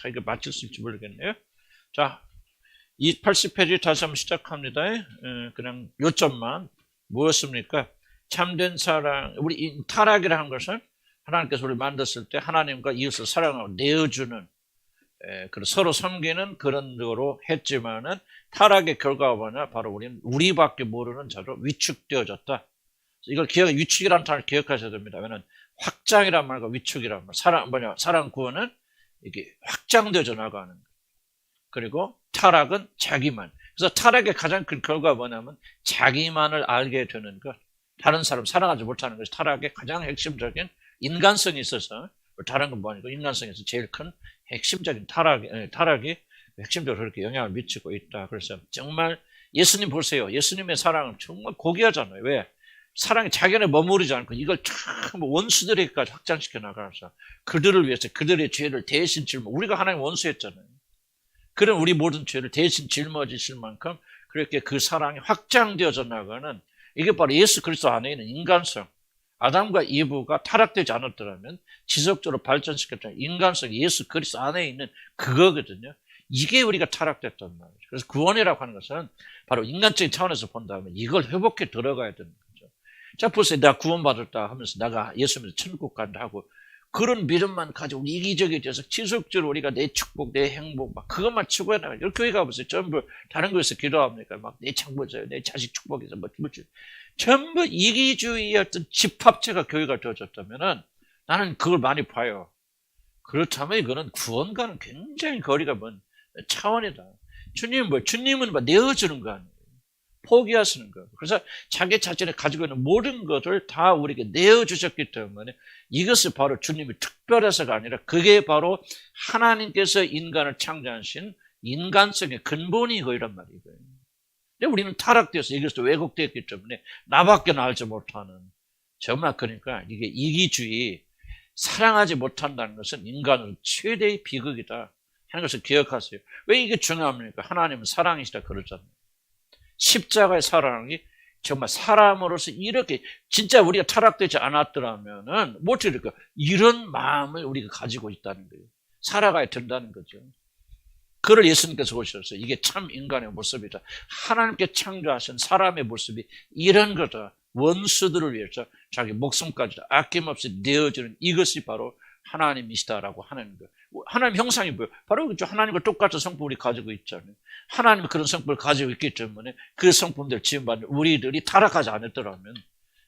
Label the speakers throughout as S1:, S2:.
S1: 이거 맞출 수 있을지 모르겠네요. 자, 80페이지 다시 한번 시작합니다. 그냥 요점만. 무엇입니까? 참된 사랑, 우리 타락이라는 것은 하나님께서 우리를 만들었을 때 하나님과 이웃을 사랑하고 내어주는, 서로 섬기는 그런 거로 했지만은 타락의 결과가 뭐냐? 바로 우리밖에 모르는 자로 위축되어졌다. 이걸 위축이라는 단어를 기억하셔야 됩니다. 왜냐면 확장이란 말과 위축이란 말. 사랑 구원은 이게 확장되어져 나가는 거예요. 그리고 타락은 자기만. 그래서 타락의 가장 큰 결과가 뭐냐면 자기만을 알게 되는 것. 다른 사람 사랑하지 못하는 것이 타락의 가장 핵심적인 인간성이 있어서, 다른 건 뭐니까 인간성에서 제일 큰 핵심적인 타락이 핵심적으로 그렇게 영향을 미치고 있다. 그래서 정말 예수님 보세요. 예수님의 사랑은 정말 고귀하잖아요. 왜? 사랑이 자기 안에 머무르지 않고 이걸 참 원수들에게까지 확장시켜 나가서 그들을 위해서 그들의 죄를 대신 짊어, 우리가 하나님 원수였잖아요. 그런 우리 모든 죄를 대신 짊어지실 만큼 그렇게 그 사랑이 확장되어져 나가는, 이게 바로 예수 그리스도 안에 있는 인간성. 아담과 이브가 타락되지 않았더라면 지속적으로 발전시켰던 인간성, 예수 그리스도 안에 있는 그거거든요. 이게 우리가 타락됐단 말이죠. 그래서 구원이라고 하는 것은 바로 인간적인 차원에서 본다면 이걸 회복해 들어가야 되는 거죠. 자, 보세요. 내가 구원받았다 하면서 내가 예수 믿어 천국 간다 하고 그런 믿음만 가지고 이기적이어서 지속적으로 우리가 내 축복, 내 행복, 막 그것만 추구해 나가요. 여기 교회 가보세요. 전부 다른 곳에서 기도합니까? 막 내 창조자요, 내 자식 축복해서 뭐 전부 이기주의의 어떤 집합체가 교회가 되어졌다면은 나는 그걸 많이 봐요. 그렇다면 이거는 구원과는 굉장히 거리가 먼 차원이다. 주님은 내어주는 거 아니에요. 포기하시는 거. 그래서 자기 자신이 가지고 있는 모든 것을 다 우리에게 내어주셨기 때문에 이것이 바로 주님이 특별해서가 아니라 그게 바로 하나님께서 인간을 창조하신 인간성의 근본이 그이란 말이에요. 근데 우리는 타락되어서 이것도 왜곡되었기 때문에 나밖에 알지 못하는, 정말 그러니까 이게 이기주의, 사랑하지 못한다는 것은 인간의 최대의 비극이다 하는 것을 기억하세요. 왜 이게 중요합니까? 하나님은 사랑이시다 그러잖아요. 십자가의 사랑이 정말 사람으로서 이렇게 진짜 우리가 타락되지 않았더라면은 어떻게 될까? 이런 마음을 우리가 가지고 있다는 거예요. 살아가야 된다는 거죠. 그를 예수님께서 오셨어요. 이게 참 인간의 모습이다. 하나님께 창조하신 사람의 모습이 이런 거다. 원수들을 위해서 자기 목숨까지 아낌없이 내어주는 이것이 바로 하나님이시다라고 하는 거예요. 하나님 형상이 뭐예요? 바로 그렇죠. 하나님과 똑같은 성품을 가지고 있잖아요. 하나님이 그런 성품을 가지고 있기 때문에 그 성품들 지음받는 우리들이 타락하지 않았더라면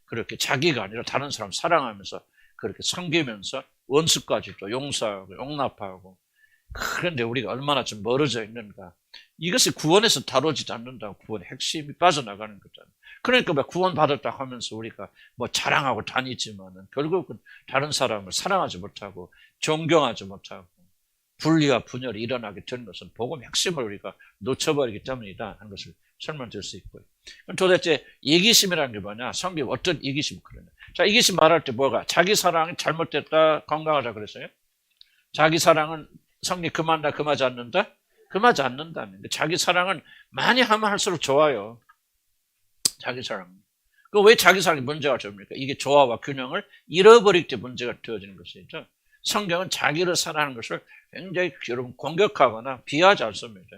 S1: 그렇게 자기가 아니라 다른 사람 사랑하면서 그렇게 섬기면서 원수까지도 용서하고 용납하고, 그런데 우리가 얼마나 좀 멀어져 있는가. 이것이 구원에서 다루지 않는다고 구원의 핵심이 빠져나가는 거잖아요. 그러니까 구원 받았다 하면서 우리가 뭐 자랑하고 다니지만은 결국은 다른 사람을 사랑하지 못하고 존경하지 못하고 분리와 분열이 일어나게 되는 것은 복음의 핵심을 우리가 놓쳐버리기 때문이다 하는 것을 설명드릴 수 있고요. 그럼 도대체 이기심이라는 게 뭐냐? 성경 어떤 이기심이 그러냐? 자, 이기심 말할 때 뭐가? 자기 사랑이 잘못됐다, 건강하자 그랬어요. 자기 사랑은 성리 금한다, 금하지 않는다? 금하지 않는다는 거. 자기 사랑은 많이 하면 할수록 좋아요. 자기 사랑. 그 왜 자기 사랑이 문제가 됩니까? 이게 조화와 균형을 잃어버릴 때 문제가 되어지는 것이죠. 성경은 자기를 사랑하는 것을 굉장히 여러분 공격하거나 비하지 않습니다.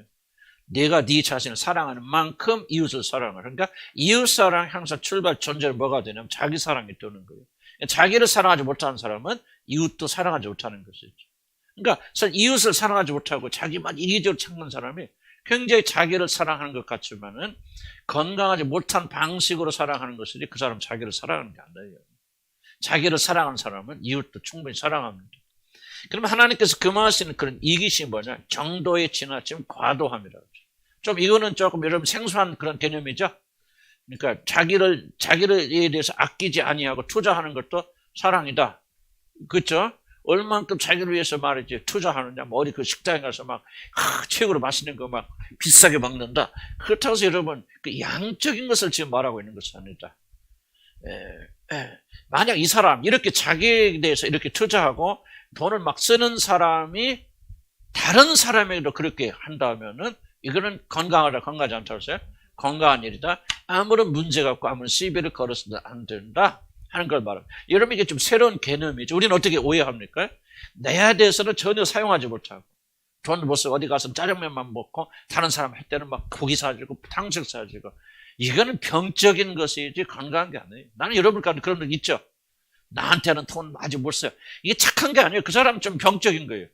S1: 내가 네 자신을 사랑하는 만큼 이웃을 사랑하라. 그러니까 이웃 사랑 항상 출발 전제는 뭐가 되냐면 자기 사랑이 되는 거예요. 자기를 사랑하지 못하는 사람은 이웃도 사랑하지 못하는 것이죠. 그러니까 이웃을 사랑하지 못하고 자기만 이기적으로 찾는 사람이 굉장히 자기를 사랑하는 것 같지만은 건강하지 못한 방식으로 사랑하는 것이지 그 사람 자기를 사랑하는 게 아니에요. 자기를 사랑하는 사람은 이웃도 충분히 사랑합니다. 그러면 하나님께서 금하시는 그런 이기심이 뭐냐? 정도에 지나치면 과도함이라고. 좀 이거는 조금 여러분 생소한 그런 개념이죠. 그러니까 자기를 대해서 아끼지 아니하고 투자하는 것도 사랑이다. 그렇죠? 얼만큼 자기를 위해서 말이지 투자하느냐, 뭐 어디 그 식당에 가서 막 최고로 맛있는 거 막 비싸게 먹는다. 그렇다고 해서 여러분 그 양적인 것을 지금 말하고 있는 것은 아니다. 만약 이 사람 이렇게 자기에 대해서 이렇게 투자하고 돈을 막 쓰는 사람이 다른 사람에게도 그렇게 한다면은 이거는 건강하지 않다고 했어요. 건강한 일이다. 아무런 문제가 없고 아무런 시비를 걸어서도 안 된다 하는 걸 말합니다. 여러분 이게 좀 새로운 개념이죠. 우리는 어떻게 오해합니까? 내야 대해서는 전혀 사용하지 못하고 돈 벌써 어디 가서 짜장면만 먹고 다른 사람 할 때는 막 고기 사주고 탕수육 사주고 이거는 병적인 것이지 건강한 게 아니에요. 나는 여러분까지 그런 적 있죠. 나한테는 돈 아직 못 써요. 이게 착한 게 아니에요. 그 사람은 좀 병적인 거예요.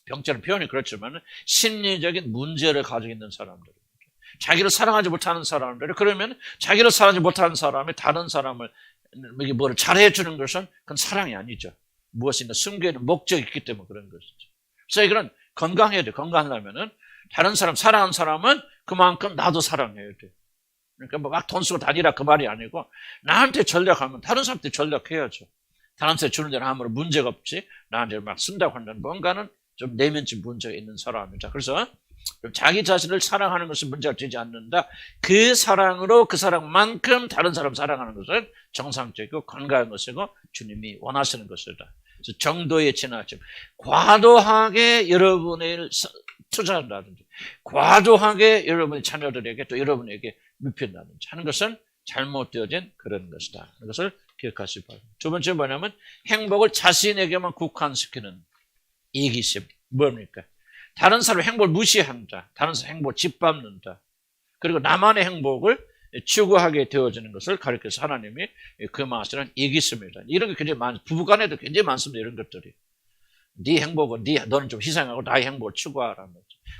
S1: 병자는 표현이 그렇지만 심리적인 문제를 가지고 있는 사람들. 자기를 사랑하지 못하는 사람들. 그러면 자기를 사랑하지 못하는 사람이 다른 사람을 뭐를 잘해주는 것은 그건 사랑이 아니죠. 무엇인가 숨겨있는 목적이 있기 때문에 그런 것이죠. 그래서 이거는 건강해야 돼. 건강하려면은 다른 사람 사랑하는 사람은 그만큼 나도 사랑해야 돼. 그러니까 뭐 막 돈 쓰고 다니라 그 말이 아니고 나한테 전략하면 다른 사람한테 전략해야죠. 다른 사람한테 주는 데는 아무런 문제가 없지. 나한테 막 쓴다고 하면 뭔가는 좀 내면적 문제가 있는 사람이죠. 그래서 자기 자신을 사랑하는 것은 문제가 되지 않는다. 그 사랑으로 그 사랑만큼 다른 사람 사랑하는 것은 정상적이고 건강한 것이고 주님이 원하시는 것이다. 그래서 정도에 지나쳐 과도하게 여러분을 투자한다든지 과도하게 여러분의 자녀들에게 또 여러분에게 눕힌다든지 하는 것은 잘못되어진 그런 것이다. 그것을 기억하시기 바랍니다. 두 번째 뭐냐면 행복을 자신에게만 국한시키는 이기심. 뭡니까? 다른 사람의 행복을 무시한다. 다른 사람의 행복을 짓밟는다. 그리고 나만의 행복을 추구하게 되어지는 것을 가르쳐서 하나님이 금하시는 이기심이다. 이런 게 굉장히 부부간에도 굉장히 많습니다. 이런 것들이. 네 행복은 너는 좀 희생하고 나의 행복을 추구하라.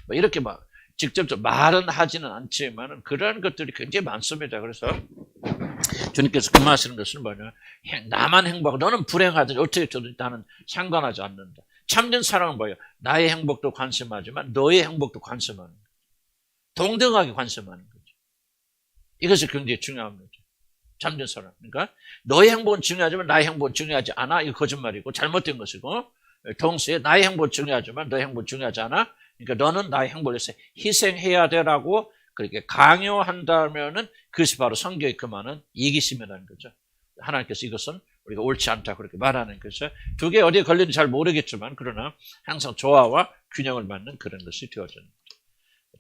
S1: 뭐 이렇게 막 직접적으로 말은 하지는 않지만 그런 것들이 굉장히 많습니다. 그래서 주님께서 금하시는 것은 뭐냐? 나만 행복하고 너는 불행하든지 어떻게 되든지 나는 상관하지 않는다. 참된 사랑은 뭐예요? 나의 행복도 관심하지만 너의 행복도 관심하는 거죠. 동등하게 관심하는 거죠. 이것이 굉장히 중요합니다. 참된 사랑. 그러니까 너의 행복은 중요하지만 나의 행복은 중요하지 않아. 이거 거짓말이고 잘못된 것이고 동시에 나의 행복은 중요하지만 너의 행복은 중요하지 않아. 그러니까 너는 나의 행복을 위해서 희생해야 되라고 그렇게 강요한다면은 그것이 바로 성경이 금하는 이기심이라는 거죠. 하나님께서 이것은 우리가 옳지 않다 그렇게 말하는 것이죠. 두 개 어디에 걸리는지 잘 모르겠지만 그러나 항상 조화와 균형을 맞는 그런 것이 되어집니다.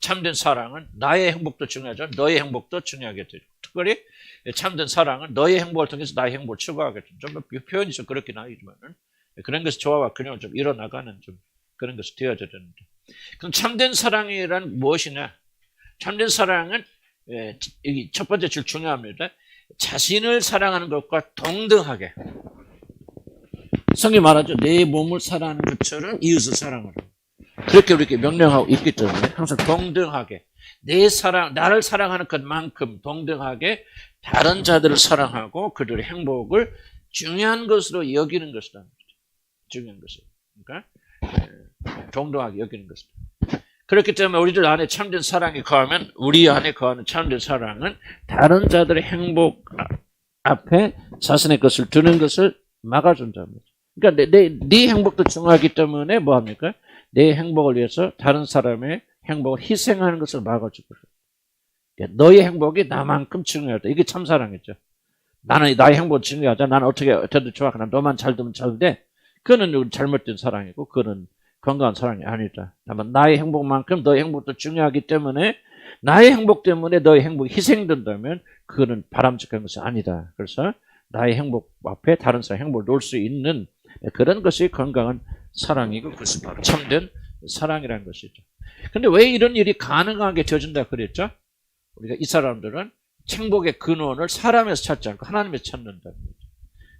S1: 참된 사랑은 나의 행복도 중요하지만 너의 행복도 중요하게 되죠. 특별히 참된 사랑은 너의 행복을 통해서 나의 행복을 추구하게 되죠. 좀 표현이 좀 그렇긴 하지만은 그런 것이 조화와 균형을 좀 이뤄나가는 좀 그런 것이 되어져야 됩니다. 그럼 참된 사랑이란 무엇이냐? 참된 사랑은 첫 번째 제일 중요합니다. 자신을 사랑하는 것과 동등하게. 성경이 말하죠. 내 몸을 사랑하는 것처럼 이웃을 사랑하라. 그렇게 우리에게 명령하고 있기 때문에 항상 동등하게 나를 사랑하는 것만큼 동등하게 다른 자들을 사랑하고 그들의 행복을 중요한 것으로 여기는 것이다. 중요한 것을. 그러니까 동등하게 여기는 것이다. 그렇기 때문에 우리들 안에 참된 사랑이 거하면 우리 안에 거하는 참된 사랑은 다른 자들의 행복 앞에 자신의 것을 두는 것을 막아준답니다. 그러니까 네 행복도 중요하기 때문에 뭐 합니까? 내 행복을 위해서 다른 사람의 행복을 희생하는 것을 막아주고 그러니까 너의 행복이 나만큼 중요하다. 이게 참사랑이죠. 나는 나의 행복이 중요하자. 나는 어떻게든 좋아. 그냥 너만 잘 되면 잘 돼. 그거는 잘못된 사랑이고 그거는 건강한 사랑이 아니다. 다만 나의 행복만큼 너의 행복도 중요하기 때문에 나의 행복 때문에 너의 행복이 희생된다면 그거는 바람직한 것이 아니다. 그래서 나의 행복 앞에 다른 사람의 행복을 놓을 수 있는 그런 것이 건강한 사랑이고 그것이 바로 참된 사랑이라는 것이죠. 그런데 왜 이런 일이 가능하게 되어진다 그랬죠? 우리가 이 사람들은 행복의 근원을 사람에서 찾지 않고 하나님에서 찾는다는 거죠.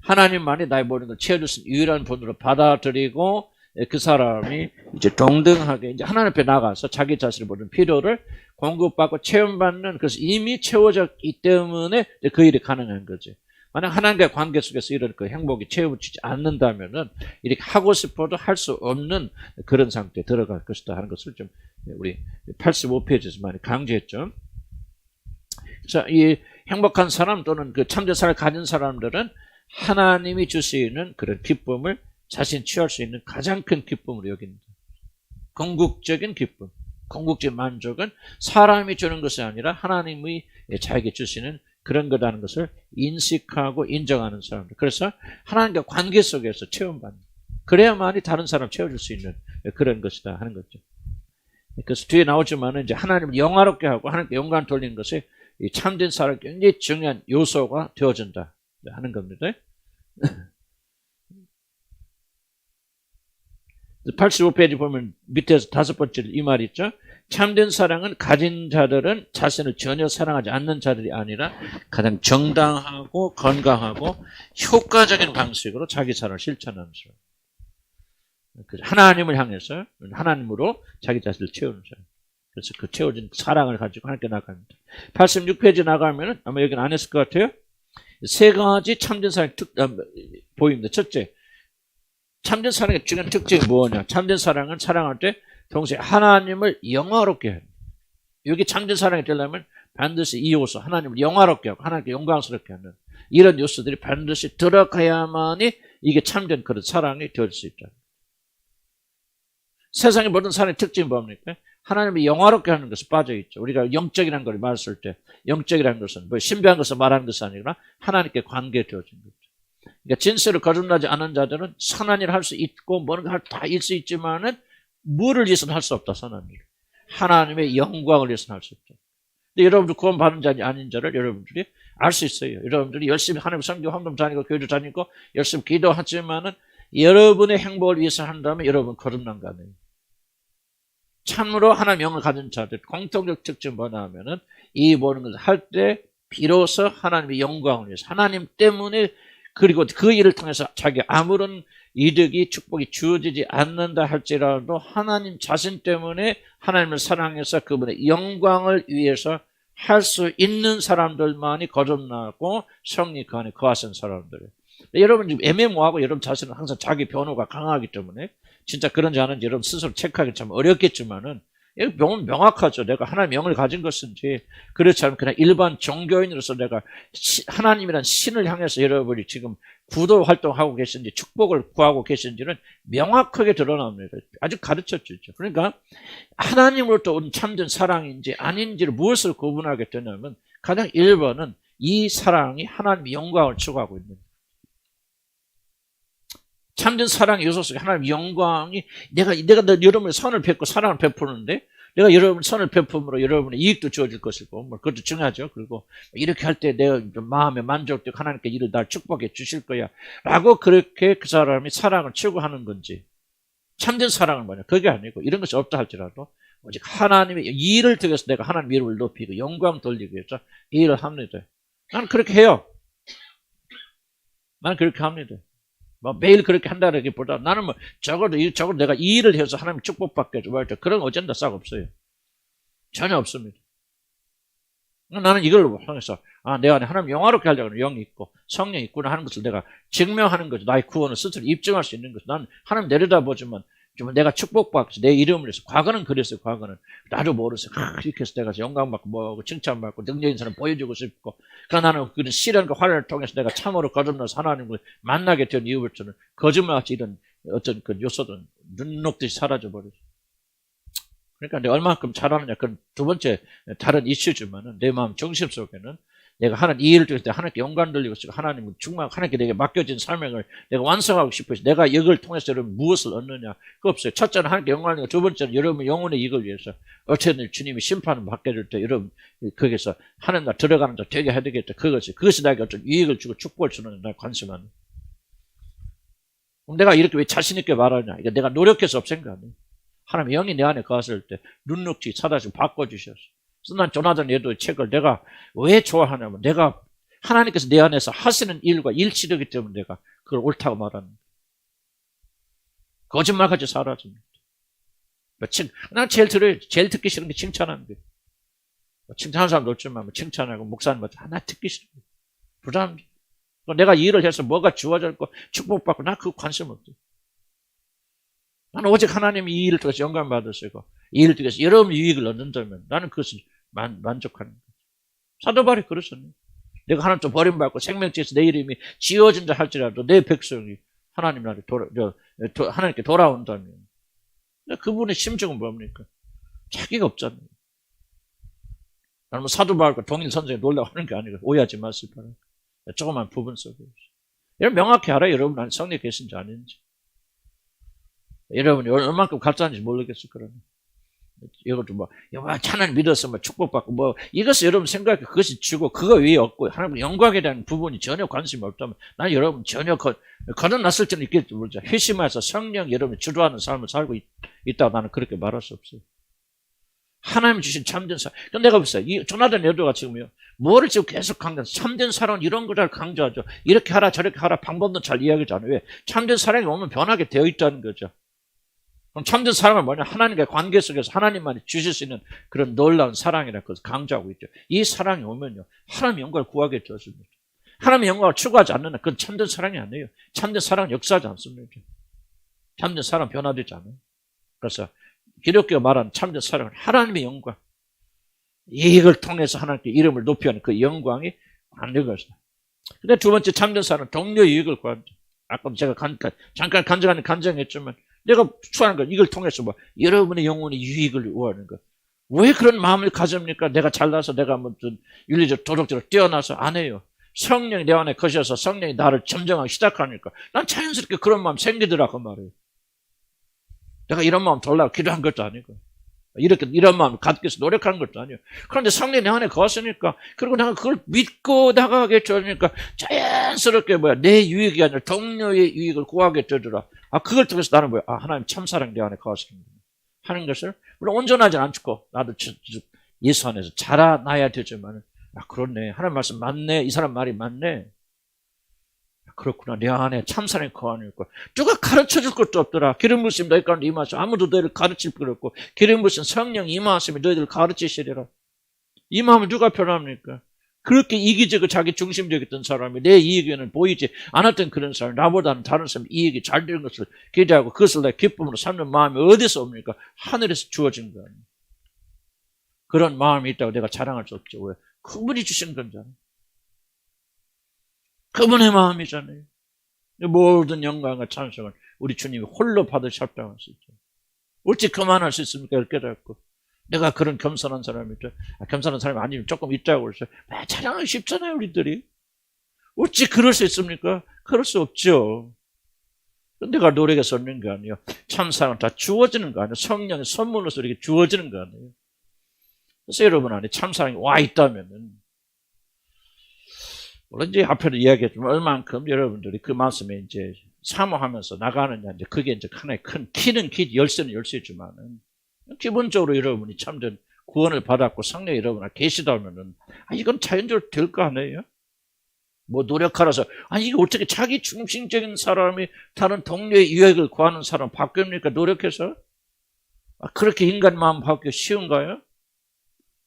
S1: 하나님만이 나의 모든 걸 채워줄 수 있는 유일한 분으로 받아들이고 그 사람이 이제 동등하게 이제 하나님 앞에 나가서 자기 자신의 모든 필요를 공급받고 체험받는 그래서 이미 채워졌기 때문에 그 일이 가능한 거지. 만약 하나님과의 관계 속에서 이런 그 행복이 채워지지 않는다면은 이렇게 하고 싶어도 할 수 없는 그런 상태에 들어갈 것이다 하는 것을 좀 우리 85페이지에서 많이 강조했죠. 자, 이 행복한 사람 또는 그 참된 사랑을 가진 사람들은 하나님이 주시는 그런 기쁨을 자신 취할 수 있는 가장 큰 기쁨으로 여깁니다. 궁극적인 기쁨, 궁극적인 만족은 사람이 주는 것이 아니라 하나님이 자에게 주시는 그런 거라는 것을 인식하고 인정하는 사람들. 그래서 하나님과 관계 속에서 체험받는. 그래야만이 다른 사람 채워줄 수 있는 그런 것이다 하는 거죠. 그래서 뒤에 나오지만 이제 하나님을 영화롭게 하고 하나님께 영광 돌리는 것이 이 참된 사람의 굉장히 중요한 요소가 되어진다 하는 겁니다. 85페이지 보면 밑에서 5번째 이 말이 있죠. 참된 사랑은 가진 자들은 자신을 전혀 사랑하지 않는 자들이 아니라 가장 정당하고 건강하고 효과적인 방식으로 자기 사랑을 실천하는 사람. 하나님을 향해서 하나님으로 자기 자신을 채우는 사람. 그래서 그 채워진 사랑을 가지고 하나님께 나갑니다. 86페이지 나가면 아마 여기는 안 했을 것 같아요. 세 가지 참된 사랑의 보입니다. 첫째, 참된 사랑의 중요한 특징이 뭐냐? 참된 사랑은 사랑할 때 동시에 하나님을 영화롭게 해요. 여기 참된 사랑이 되려면 반드시 이 요소, 하나님을 영화롭게 하고 하나님께 영광스럽게 하는 이런 요소들이 반드시 들어가야만이 이게 참된 그런 사랑이 될 수 있다. 세상의 모든 사랑의 특징이 뭡니까? 하나님을 영화롭게 하는 것에 빠져있죠. 우리가 영적이라는 걸 말했을 때 영적이라는 것은 뭐 신비한 것을 말하는 것이 아니라 하나님께 관계되어진 거죠. 그러니까 진실을 거듭나지 않은 자들은 선한 일을 할 수 있고 뭔가 다 일 수 있지만은 뭐를 위해서는 할 수 없다. 선한 일. 하나님의 영광을 위해서는 할 수 없다. 근데 여러분들 구원 받은 자니 아닌 자를 여러분들이 알 수 있어요. 여러분들이 열심히 하나님 섬기고 헌금 다니고 교회도 다니고 열심히 기도하지만은 여러분의 행복을 위해서 한다면 여러분 거듭난 거 아니에요. 참으로 하나님 영을 가진 자들 공통적 특징 뭐냐 하면은 이 모든 것을 할 때 비로소 하나님의 영광을 위해서 하나님 때문에 그리고 그 일을 통해서 자기 아무런 이득이 축복이 주어지지 않는다 할지라도 하나님 자신 때문에 하나님을 사랑해서 그분의 영광을 위해서 할 수 있는 사람들만이 거듭나고 성령 그 안에 거하신 사람들이에요. 여러분 지금 애매모호하고 여러분 자신은 항상 자기 변호가 강하기 때문에 진짜 그런지 아닌지 여러분 스스로 체크하기 참 어렵겠지만은 명확하죠. 내가 하나님 영을 가진 것인지 그렇지 않으면 그냥 일반 종교인으로서 내가 하나님이란 신을 향해서 여러분이 지금 구도 활동하고 계신지 축복을 구하고 계신지는 명확하게 드러납니다. 아주 가르쳐 주죠. 그러니까 하나님으로부터 온 참된 사랑인지 아닌지를 무엇을 구분하게 되냐면 가장 1번은 이 사랑이 하나님의 영광을 추구하고 있는 참된 사랑의 요소 속에 하나님의 영광이 내가 여러분의 선을 베풀고 사랑을 베푸는데 내가 여러분 선을 베품으로 여러분의 이익도 주어질 것이고 뭐 그것도 중요하죠. 그리고 이렇게 할 때 내가 마음에 만족되고 하나님께 이를 날 축복해 주실 거야 라고 그렇게 그 사람이 사랑을 추구하는 건지 참된 사랑은 뭐냐 그게 아니고 이런 것이 없다 할지라도 오직 하나님의 일을 통해서 내가 하나님 이름을 높이고 영광 돌리기 위해서 이 일을 합니다. 나는 그렇게 해요. 나는 그렇게 합니다. 뭐 매일 그렇게 한다기보다 나는 뭐 적어도 내가 이 일을 해서 하나님 축복받게 해줘 그런 어젠다 싹 없어요. 전혀 없습니다. 나는 이걸 통해서 내 안에 하나님 영화롭게 하려고 하는 영이 있고 성령이 있구나 하는 것을 내가 증명하는 거죠. 나의 구원을 스스로 입증할 수 있는 거죠. 나는 하나님 내려다보지만 좀 내가 축복받고 내 이름을 해서 과거는 그랬어요. 과거는 나도 모르겠어요. 이렇게 해서 내가 영광받고 뭐하고 칭찬받고 능력인 사람 보여주고 싶고 그러나 나는 그런 시련과 환난을 통해서 내가 참으로 거듭나서 하나님을 만나게 된 이후부터는 거짓말같이 이런 어떤 그 요소들은 눈 녹듯이 사라져버렸어요. 그러니까 내가 얼마만큼 잘하느냐 그건 두 번째 다른 이슈지만은 내 마음 정신 속에는 내가 하나님 이 일을 통해서 하나님께 영광 돌리고 싶고 하나님을 충만 하나님께 내게 맡겨진 사명을 내가 완성하고 싶어서 내가 이걸 통해서 여러분 무엇을 얻느냐 그거 없어요. 첫째는 하나님께 영광을 두 번째는 여러분 영혼의 이익을 위해서 어쨌든 주님이 심판을 받게 될 때 여러분 거기서 하는 날 들어가는 자 되게 해야 되겠다. 그것이 나에게 어떤 이익을 주고 축복을 주는 날 관심하는. 그럼 내가 이렇게 왜 자신 있게 말하냐 이거 내가 노력해서 없앤 거 아니에요. 하나님 영이 내 안에 거하실 때 눈높이 사다시 바꿔주셨어. 그래서 난 조나단 에드의 책을 내가 왜 좋아하냐면 내가 하나님께서 내 안에서 하시는 일과 일치되기 때문에 내가 그걸 옳다고 말하는 거예요. 거짓말같이 사라집니다. 난 제일 듣기 싫은 게 칭찬하는 거예요. 칭찬하는 사람도 없지만 칭찬하고 목사님 나 듣기 싫은 거예요. 부담. 내가 일을 해서 뭐가 주어졌고 축복받고 나 그거 관심 없어요. 나는 오직 하나님이 이 일을 통해서 영광 받으시고 이 일을 통해서 여러분 유익을 얻는다면 나는 그것을 만족하는 거죠. 사도 바울이 그랬었네. 내가 하나님 좀 버림받고 생명체에서 내 이름이 지어진다 할지라도 내 백성이 하나님 나라에 하나님께 돌아온다면 그분의 심정은 뭡니까? 자기가 없잖아요. 나는 뭐 사도 바울과 동일 선생이 놀라고 하는 게 아니고 오해하지 마시기 바랍니다. 조그만 부분 속에서 여러분 명확히 알아요. 여러분 안에 성령이 계신지 아닌지. 여러분이 얼마만큼 가짜인지 모르겠을 거라면 이것도 뭐, 하나님 믿어서 뭐 축복받고 뭐, 이것을 여러분 생각해. 그것이 주고, 그거 위에 없고, 하나님 영광에 대한 부분이 전혀 관심이 없다면, 난 여러분 전혀 거듭났을 때는 있겠지 모르죠. 회심해서 성령 여러분이 주도하는 삶을 살고 있다고 나는 그렇게 말할 수 없어요. 하나님 주신 참된 사랑. 근데 내가 보세요. 이 조나단 에드워드가 지금요, 뭐를 지금 계속 강조하죠? 참된 사랑은 이런 거를 강조하죠. 이렇게 하라, 저렇게 하라, 방법도 잘 이야기하잖아요. 왜? 참된 사랑이 오면 변하게 되어 있다는 거죠. 그럼 참된 사랑은 뭐냐? 하나님과의 관계 속에서 하나님만이 주실 수 있는 그런 놀라운 사랑이라는 것을 강조하고 있죠. 이 사랑이 오면요, 하나님의 영광을 구하게 되어집니다. 하나님의 영광을 추구하지 않는 한 그건 참된 사랑이 아니에요. 참된 사랑은 역사하지 않습니다. 참된 사랑은 변화되지 않아요. 그래서 기독교가 말하는 참된 사랑은 하나님의 영광, 이걸 통해서 하나님께 이름을 높이 하는 그 영광이 받는 것이다. 근데 두 번째 참된 사랑은 동료의 이익을 구한다. 아까 제가 잠깐 간증했지만 내가 추구하는 것, 이걸 통해서 뭐 여러분의 영혼의 유익을 구하는 것. 왜 그런 마음을 가집니까? 내가 잘나서 내가 무슨 윤리적 도덕적으로 뛰어나서 안 해요. 성령이 내 안에 거셔서 성령이 나를 점정하기 시작하니까 난 자연스럽게 그런 마음 생기더라고 말이에요. 내가 이런 마음 돌라고 기도한 것도 아니고 이런 마음을 갖기 위해서 노력하는 것도 아니에요. 그런데 성령이 내 안에 거하시니까, 그리고 내가 그걸 믿고 나가게 되니까 자연스럽게 내 유익이 아니라 동료의 유익을 구하게 되더라. 그걸 통해서 나는 하나님 참사랑 내 안에 거하시는 거예요. 하는 것을 물론 온전하지 않고 나도 예수 안에서 자라나야 되지만, 그렇네, 하나님 말씀 맞네, 이 사람 말이 맞네, 그렇구나, 내 안에 참사랑이 거하니까 누가 가르쳐줄 것도 없더라. 기름 부으심 너희 가운데 임하시고 아무도 너희를 가르칠 필요 없고 기름 부으신 성령 임하심이 너희들을 가르치시리라. 이 마음을 누가 변합니까? 그렇게 이기적이고 자기 중심적이었던 사람이 내 이익에는 보이지 않았던 그런 사람이 나보다는 다른 사람이 이익이 잘 되는 것을 기대하고 그것을 내 기쁨으로 삼는 마음이 어디서 옵니까? 하늘에서 주어진 거예요. 그런 마음이 있다고 내가 자랑할 수 없죠. 왜? 그분이 주신 건잖아요. 그분의 마음이잖아요. 모든 영광과 찬송을 우리 주님이 홀로 받으셨다고 할 수 있죠. 어찌 그만할 수 있습니까? 깨닫고 내가 그런 겸손한 사람이죠. 겸손한 사람이 아니면 조금 있다고 그러죠. 자랑하기 쉽잖아요, 우리들이. 어찌 그럴 수 있습니까? 그럴 수 없죠. 내가 노력해서 얻는 게 아니에요. 참사랑은 다 주어지는 거 아니에요. 성령의 선물로서 이렇게 주어지는 거 아니에요. 그래서 여러분 안에 참사랑이 와 있다면은, 물론 이제 앞에도 이야기했지만 얼만큼 여러분들이 그 말씀에 이제 사모하면서 나가느냐, 이제 그게 이제 하나의 큰 키는 열쇠는 열쇠지만은, 기본적으로 여러분이 참된 구원을 받았고 성령이 여러분 안에 계시다면은, 이건 자연적으로 될 거 아니에요? 뭐 노력하라서, 이게 어떻게 자기 중심적인 사람이 다른 동료의 유익을 구하는 사람 바뀝니까? 노력해서? 그렇게 인간 마음 바뀌기 쉬운가요?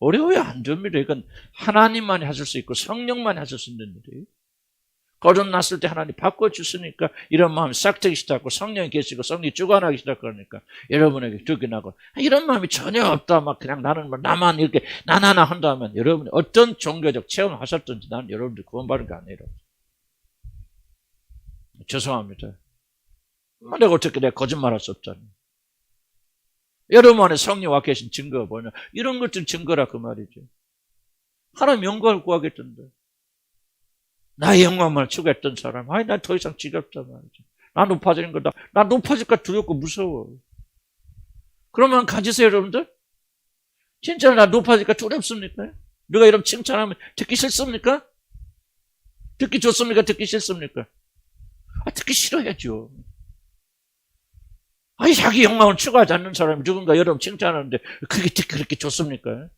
S1: 어려워야 안 됩니다. 이건 하나님만이 하실 수 있고 성령만이 하실 수 있는 일이에요. 거듭났을 때 하나님 바꿔주시니까 이런 마음이 싹 트기 시작하고 성령이 계시고 성령이 주관하기 시작하니까 여러분에게 득이 나고, 이런 마음이 전혀 없다, 막 그냥 나는 나만 이렇게 나나나 한다면 여러분이 어떤 종교적 체험을 하셨든지 나는 여러분들 구원받은 게 아니에요. 죄송합니다. 내가 어떻게 내가 거짓말할 수 없잖아요. 여러분 안에 성령 와 계신 증거가 뭐냐? 이런 것들 증거라 그 말이죠. 하나님 영광을 구하겠던데. 나의 영광만 추구했던 사람, 나 더 이상 지겹다 말이죠. 나 높아지는 거다. 나 높아질까 두렵고 무서워. 그러면 가지세요, 여러분들. 진짜 나 높아질까 두렵습니까? 누가 이런 칭찬하면 듣기 싫습니까? 듣기 좋습니까? 듣기 싫습니까? 듣기 싫어야죠. 자기 영광을 추구하지 않는 사람이 누군가 여러분 칭찬하는데 그게 그렇게 좋습니까?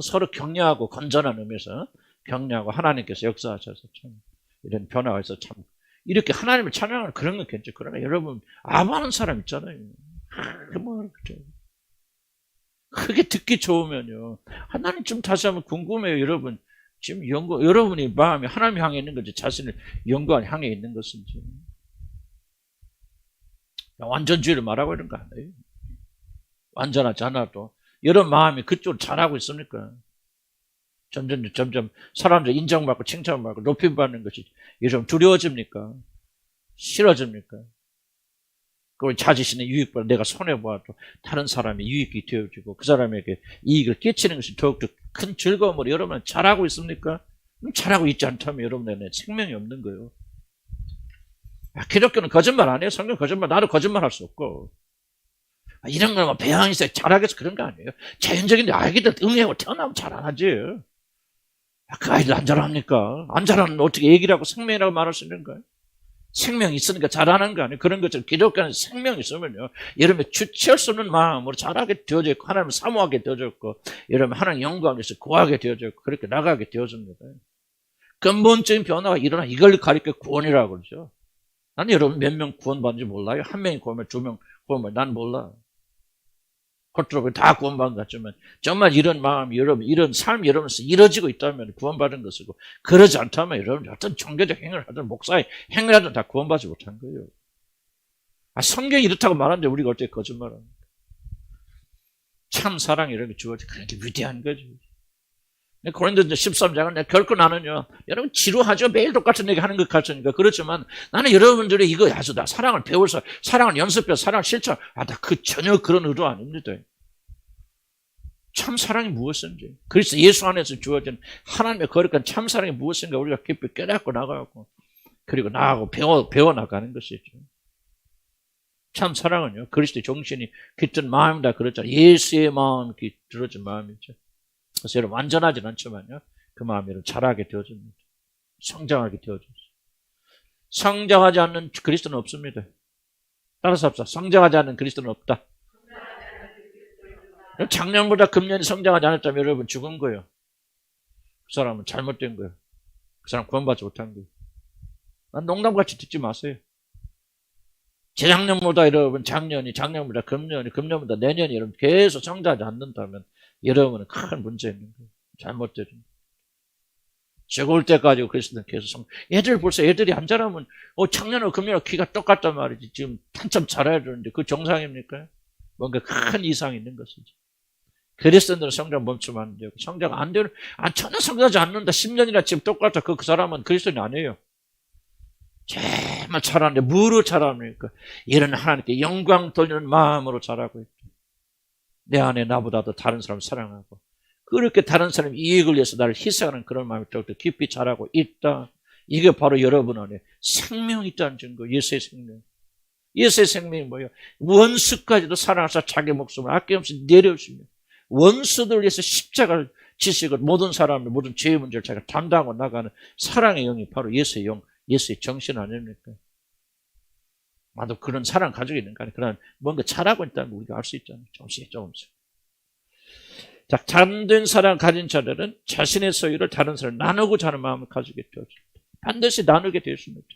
S1: 서로 격려하고 건전한 의미에서 격려하고 하나님께서 역사하셔서 참 이런 변화가 있어 참 이렇게 하나님을 찬양하는 그런 건 괜찮죠. 그러나 여러분 아무하는 사람 있잖아요. 그게 듣기 좋으면요. 하나님 좀 다시 한번 궁금해요, 여러분. 지금 여러분이 마음이 하나님 향해 있는 건지 자신을 영광 향해 있는 것인지. 완전주의를 말하고 있는 거 아니에요. 완전하지 않아도 여러분 마음이 그쪽으로 잘하고 있습니까? 점점 사람들 인정받고 칭찬받고 높임받는 것이 요즘 두려워집니까? 싫어집니까? 그걸 자신의 유익보다 내가 손해보아도 다른 사람의 유익이 되어지고 그 사람에게 이익을 끼치는 것이 더욱더 큰 즐거움으로 여러분은 잘하고 있습니까? 잘하고 있지 않다면 여러분에게 생명이 없는 거예요. 기독교는 거짓말 안 해요. 성경 거짓말, 나도 거짓말 할 수 없고. 이런 걸 뭐 배양이 있어야 잘하겠어. 그런 거 아니에요. 자연적인 아기들 응애하고 태어나면 잘 안 하지. 그 아이들 안 잘합니까? 안 잘하면 어떻게 얘기라고 생명이라고 말할 수 있는 거예요? 생명이 있으니까 잘하는 거 아니에요? 그런 것처럼 기독교는 생명이 있으면요, 여러분이 주체할 수 없는 마음으로 잘하게 되어져 있고, 하나님을 사모하게 되어져 있고, 여러분 하나님 영광에서 구하게 되어져 있고, 그렇게 나가게 되어집니다. 근본적인 변화가 일어나. 이걸 가리켜 구원이라고 그러죠. 나는 여러분 몇 명 구원받는지 몰라요. 한 명이 구원받으면 두 명 구원받으면 난 몰라. 겉으로 다 구원받은 것 같지만 정말 이런 마음이 여러분, 이런 삶이 여러분에서 이루어지고 있다면 구원받은 것이고, 그러지 않다면 여러분 어떤 종교적 행위를 하든 목사의 행위를 하든 다 구원받지 못한 거예요. 성경이 이렇다고 말하는데 우리가 어떻게 거짓말합니까? 참 사랑이 이렇게 주어져. 그렇게 위대한 거죠. 고린도전서 13장은 내가 결코 나는요, 여러분 지루하죠. 매일 똑같은 얘기 하는 것 같으니까. 그렇지만 나는 여러분들이 이거 아주 나 사랑을 배워서, 사랑을 연습해서, 사랑을 실천, 나 전혀 그런 의도 아닙니다. 참 사랑이 무엇인지, 그리스도 예수 안에서 주어진 하나님의 거룩한 참 사랑이 무엇인가 우리가 깊이 깨닫고 나가고, 그리고 나하고 배워 나가는 것이죠. 참 사랑은요, 그리스도의 정신이 깃든 마음이다 그랬잖아요. 예수의 마음이 들어진 마음이죠. 그래서 여러분 완전하진 않지만요, 그 마음이 여러분 자라게 되어집니다. 성장하게 되어집니다. 성장하지 않는 그리스도는 없습니다. 따라서 합시다. 성장하지 않는 그리스도는 없다. 작년보다 금년이 성장하지 않았다면 여러분 죽은 거예요. 그 사람은 잘못된 거예요. 그 사람 구원받지 못한 거예요. 난 농담같이 듣지 마세요. 재작년보다 여러분 작년보다 금년보다 내년이 여러분 계속 성장하지 않는다면 여러분은 큰 문제 있는 거예요. 잘못된 거예요. 죽을 때까지 그리스도는 계속 벌써 애들이 안 자라면 작년하고 금년하고 키가 똑같단 말이지. 지금 한참 자라야 되는데 그 정상입니까? 뭔가 큰 이상이 있는 것이죠. 그리스도인들은 성장 멈추면 안 되고, 성장 안 되는, 전혀 성장하지 않는다. 10년이나 지금 똑같아. 그 사람은 그리스도인이 아니에요. 정말 잘하는데 뭐로 잘합니까? 이런 하나님께 영광 돌리는 마음으로 잘하고 있다. 내 안에 나보다도 다른 사람을 사랑하고, 그렇게 다른 사람 이익을 위해서 나를 희생하는 그런 마음이 더욱더 깊이 자라고 있다. 이게 바로 여러분 안에 생명이 있다는 증거. 예수의 생명. 예수의 생명이 뭐예요? 원수까지도 사랑하사 자기 목숨을 아낌없이 내려주시며, 원수들 위해서 십자가를 지시고 모든 사람의 모든 죄의 문제를 자기가 담당하고 나가는 사랑의 영이 바로 예수의 영, 예수의 정신 아닙니까? 나도 그런 사랑 가지고 있는 거 아니에요. 그런 뭔가 잘하고 있다는 걸 우리가 알 수 있잖아요. 조금씩. 자, 참된 사랑 가진 자들은 자신의 소유를 다른 사람 나누고자 하는 마음을 가지게 되어집니다. 반드시 나누게 되었습니다.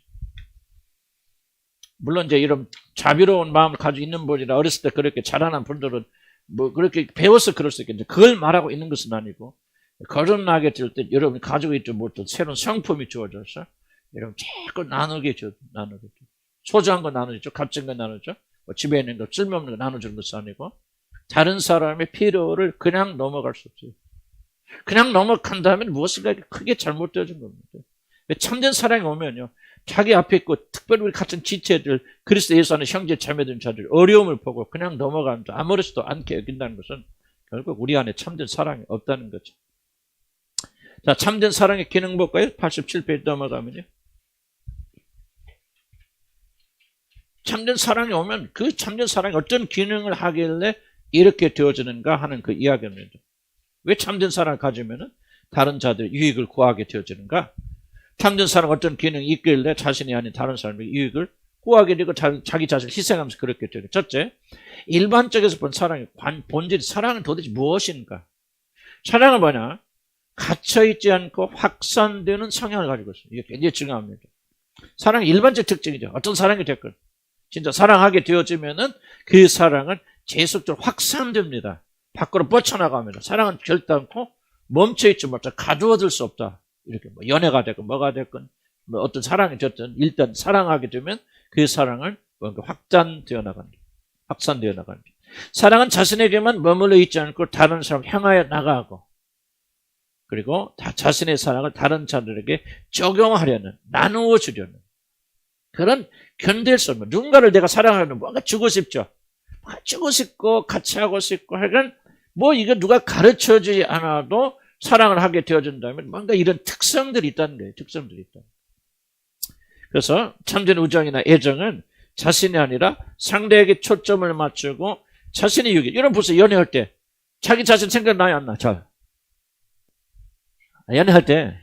S1: 물론 이제 이런 자비로운 마음을 가지고 있는 분이라 어렸을 때 그렇게 자라난 분들은 뭐 그렇게 배워서 그럴 수 있겠는데, 그걸 말하고 있는 것은 아니고, 거듭나게 될 때 여러분이 가지고 있지 못한 새로운 성품이 주어져서 여러분 자꾸 나누게 줘. 소중한 거 나누죠. 값진 거 나누죠. 집에 있는 거 쓸모없는 거 나눠주는 것은 아니고, 다른 사람의 필요를 그냥 넘어갈 수 없어요. 그냥 넘어간다면 무엇인가 크게 잘못되어진 겁니다. 참된 사랑이 오면요, 자기 앞에 있고 특별히 우리 같은 지체들, 그리스도 예수 안에 형제 자매된 자들 어려움을 보고 그냥 넘어가면서 아무렇지도 않게 여긴다는 것은 결국 우리 안에 참된 사랑이 없다는 거죠. 자, 참된 사랑의 기능 볼까요? 87페이지 넘어가면요, 참된 사랑이 오면 그 참된 사랑이 어떤 기능을 하길래 이렇게 되어지는가 하는 그 이야기입니다. 왜 참된 사랑을 가지면 다른 자들의 유익을 구하게 되어지는가? 참된 사랑 어떤 기능이 있길래 자신이 아닌 다른 사람의 유익을 구하게 되고 자기 자신을 희생하면서 그렇게 되죠. 첫째, 일반적에서 본 사랑의 본질, 사랑은 도대체 무엇인가? 사랑은 뭐냐? 갇혀있지 않고 확산되는 성향을 가지고 있어요. 이게 굉장히 중요합니다. 사랑의 일반적 특징이죠. 어떤 사랑이 됐건 진짜 사랑하게 되어지면은 그 사랑은 계속적으로 확산됩니다. 밖으로 뻗쳐나갑니다. 사랑은 결단코 멈춰있지 못해 가두어둘 수 없다. 이렇게 뭐 연애가 됐건 뭐가 됐건 뭐 어떤 사랑이 됐든 일단 사랑하게 되면 그 사랑을 뭔가 확산되어 나갑니다. 사랑은 자신에게만 머물러 있지 않고 다른 사람 향하여 나가고, 그리고 자신의 사랑을 다른 자들에게 적용하려는, 나누어 주려는 그런 견딜 수 없는, 누군가를 내가 사랑하려면 뭔가 주고 싶죠. 주고 싶고 같이 하고 싶고 하여간 뭐 이거 누가 가르쳐주지 않아도 사랑을 하게 되어진다면 뭔가 이런 특성들이 있다는 거예요. 그래서 참된 우정이나 애정은 자신이 아니라 상대에게 초점을 맞추고 자신의 유기. 여러분 보세요. 연애할 때 자기 자신 생각나요, 안 나? 잘. 연애할 때,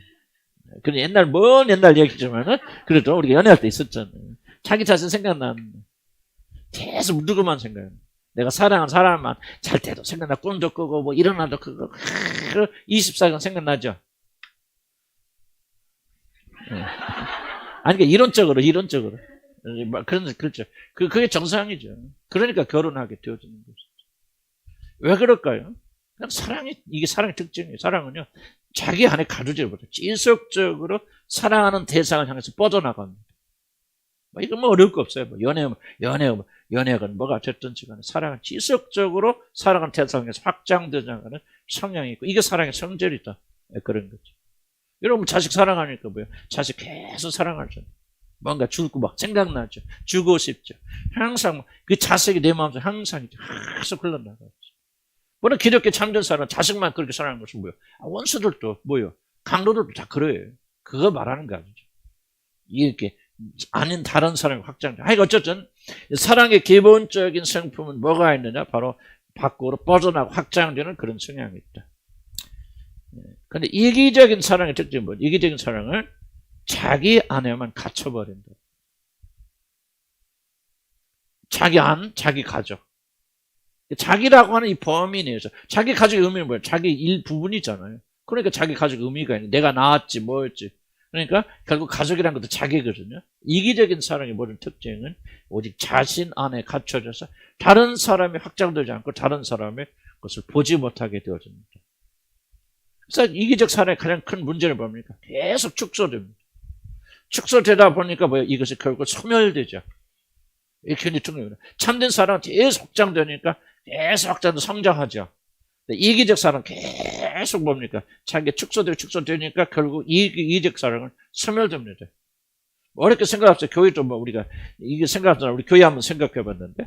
S1: 그 옛날, 먼 옛날 얘기지만은, 그래도 우리가 연애할 때 있었잖아요. 자기 자신 생각나는, 계속 누구만 생각해. 내가 사랑하는 사람만 잘 때도 생각나, 꿈도 꾸고, 뭐, 일어나도 그거, 24시간 생각나죠? 아니, 그러니까 이론적으로. 그렇죠. 그게 정상이죠. 그러니까 결혼하게 되어지는 거죠. 왜 그럴까요? 그냥 이게 사랑의 특징이에요. 사랑은요, 자기 안에 가두지 못해요. 지속적으로 사랑하는 대상을 향해서 뻗어나갑니다. 이건 뭐 어려울 거 없어요. 연애건 뭐가 됐든지 간에 사랑은 지속적으로 사랑하는 대상을 향해서 확장되어 나가는 성향이 있고, 이게 사랑의 성질이다. 그런 거죠. 여러분, 자식 사랑하니까 뭐예요? 자식 계속 사랑하죠. 뭔가 주고 막 생각나죠. 주고 싶죠. 항상 그 자식이 내 마음속에 항상 계속 흘러나가죠. 물론 기독교 참된 사람은 자식만 그렇게 사랑하는 것은 뭐예요? 원수들도 뭐예요? 강도들도 다 그래요. 그거 말하는 거 아니죠. 이렇게 아닌 다른 사람이 확장돼. 하여간 어쨌든 사랑의 기본적인 성품은 뭐가 있느냐? 바로 밖으로 뻗어나고 확장되는 그런 성향이 있다. 그런데 이기적인 사랑의 특징은 뭐예요? 이기적인 사랑을 자기 안에만 갇혀버린다. 자기 안, 자기 가족. 자기라고 하는 이 범위 내에서 자기 가족의 의미는 뭐예요? 자기 일부분이잖아요. 그러니까 자기 가족의 의미가 있는, 내가 낳았지 뭐였지. 그러니까 결국 가족이라는 것도 자기거든요. 이기적인 사랑의 모든 특징은 오직 자신 안에 갇혀져서 다른 사람이 확장되지 않고 다른 사람의 것을 보지 못하게 되어집니다. 그래서 이기적 사랑의 가장 큰 문제는 뭡니까? 계속 축소됩니다. 축소되다 보니까 뭐예요? 이것이 결국 소멸되죠. 이게 굉장히 중요해요. 참된 사랑은 계속 확장되니까 계속 확장도 성장하죠. 이기적 사랑은 계속 뭡니까? 자기가 축소되니까 결국 이기적 사랑은 소멸됩니다. 어렵게 생각합시다. 교회도 뭐 우리가 이게 생각하잖아요. 우리 교회 한번 생각해 봤는데,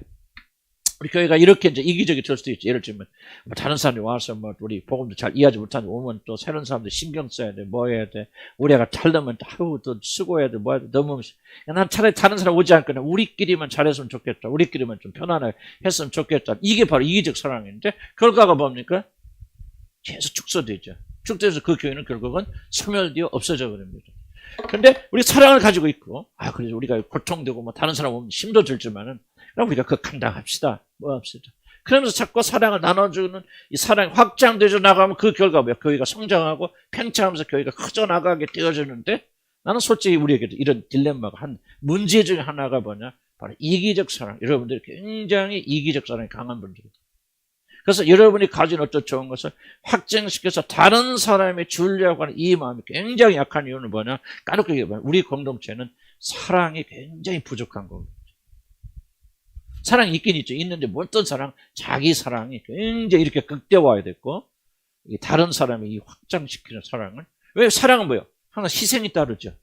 S1: 우리 교회가 이렇게 이제 이기적이 될 수도 있죠. 예를 들면 뭐 다른 사람이 와서 뭐 우리 복음도 잘 이해하지 못하는 오면 또 새로운 사람들 신경 써야 돼, 뭐 해야 돼, 우리가 잘되면 또 수고해야 돼, 뭐 해야 돼. 너무 난 차라리 다른 사람 오지 않거나 우리끼리만 잘했으면 좋겠다, 우리끼리만 좀 편안하게 했으면 좋겠다. 이게 바로 이기적 사랑인데 결과가 뭡니까? 계속 축소되죠. 축소돼서 그 교회는 결국은 소멸되어 없어져 버립니다. 근데 우리 사랑을 가지고 있고, 그래서 우리가 고통되고 뭐 다른 사람 오면 힘도 들지만은 그럼 우리가 그거 감당합시다. 뭐 합시다. 그러면서 자꾸 사랑을 나눠주는 이 사랑이 확장되어 나가면 그 결과 뭐야? 교회가 성장하고 팽창하면서 교회가 커져 나가게 되어지는데, 나는 솔직히 우리에게도 이런 딜레마가 한 문제 중에 하나가 뭐냐? 바로 이기적 사랑. 여러분들이 굉장히 이기적 사랑이 강한 분들이에요. 그래서 여러분이 가진 어떤 좋은 것을 확장시켜서 다른 사람이 주려고 하는 이 마음이 굉장히 약한 이유는 뭐냐? 까놓고 얘기해봐요. 우리 공동체는 사랑이 굉장히 부족한 겁니다. 사랑이 있긴 있죠. 있는데 어떤 사랑? 자기 사랑이 굉장히 이렇게 극대화해야 됐고, 다른 사람이 이 확장시키는 사랑은, 왜? 사랑은 뭐예요? 항상 희생이 따르죠.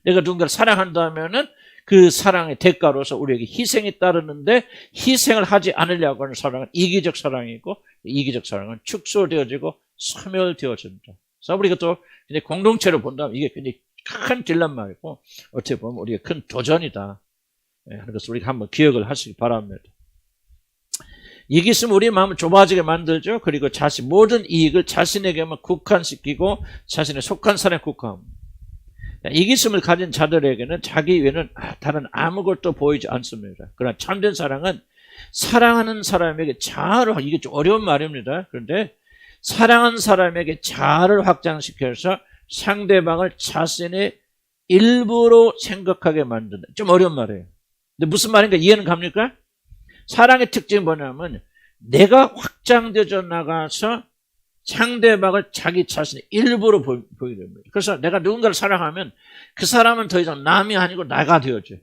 S1: 내가 누군가를 사랑한다면은 그 사랑의 대가로서 우리에게 희생이 따르는데, 희생을 하지 않으려고 하는 사랑은 이기적 사랑이고, 이기적 사랑은 축소되어지고 소멸되어진다. 그래서 우리가 또 공동체를 본다면 이게 굉장히 큰 딜레마이고, 어떻게 보면 우리가 큰 도전이다 하는 것을 우리가 한번 기억을 하시기 바랍니다. 이익이 있으면 우리 마음을 좁아지게 만들죠. 그리고 모든 이익을 자신에게만 국한시키고 자신의 속한 사람에 국한합니다. 이기심을 가진 자들에게는 자기 외에는 다른 아무것도 보이지 않습니다. 그러나 참된 사랑은 사랑하는 사람에게 자아를, 이게 좀 어려운 말입니다. 그런데 사랑하는 사람에게 자아를 확장시켜서 상대방을 자신의 일부로 생각하게 만든다. 좀 어려운 말이에요. 근데 무슨 말인가 이해는 갑니까? 사랑의 특징이 뭐냐면 내가 확장되어 나가서 상대방을 자기 자신의 일부로 보이게 됩니다. 그래서 내가 누군가를 사랑하면 그 사람은 더 이상 남이 아니고 나가 되어져요.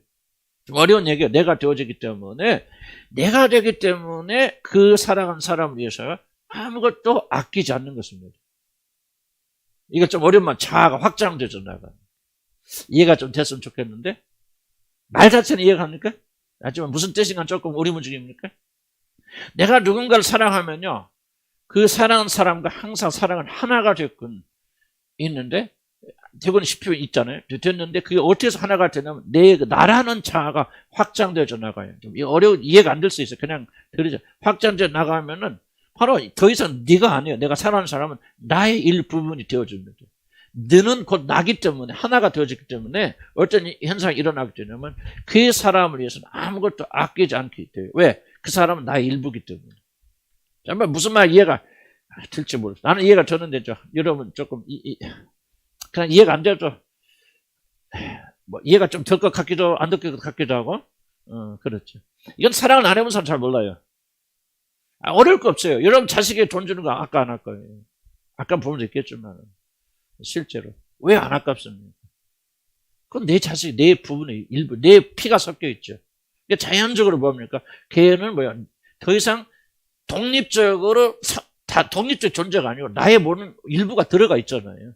S1: 좀 어려운 얘기예요. 내가 되어지기 때문에, 내가 되기 때문에 그 사랑한 사람을 위해서 아무것도 아끼지 않는 것입니다. 이거 좀 어려운 말, 자아가 확장되어 나가. 이해가 좀 됐으면 좋겠는데, 말 자체는 이해가 갑니까? 하지만 무슨 뜻인가 조금 오리무중입니까? 내가 누군가를 사랑하면요, 그 사랑하는 사람과 항상 사랑은 하나가 됐군 있는데, 되고는 싶으면 있잖아요. 됐는데 그게 어떻게 해서 하나가 되냐면 내 나라는 자아가 확장되어져 나가요. 좀 이해가 안 될 수 있어요. 그냥 들으죠. 확장되어 나가면은 바로 더 이상 네가 아니에요. 내가 사랑하는 사람은 나의 일부분이 되어줍니다. 너는 곧 나기 때문에 하나가 되어지기 때문에 어떤 현상이 일어나기 때문에 그 사람을 위해서는 아무것도 아끼지 않게 돼요. 왜? 그 사람은 나의 일부기 때문에. 정말 무슨 말 이해가 될지 모르겠어요. 나는 이해가 되는데 여러분 조금 그냥 이해가 안 되죠. 뭐 이해가 좀 될 것 같기도 안 될 것 같기도 하고 그렇죠. 이건 사랑을 안 해본 사람 잘 몰라요. 어려울 거 없어요. 여러분 자식에게 돈 주는 거 아까 안 할 거예요. 아까 보면 있겠지만 실제로 왜 안 아깝습니까? 그건 내 자식, 내 부분의 일부, 내 피가 섞여 있죠. 그러니까 자연적으로 뭡니까? 걔는 뭐야? 더 이상 독립적으로 다 독립적 존재가 아니고 나의 모든 일부가 들어가 있잖아요.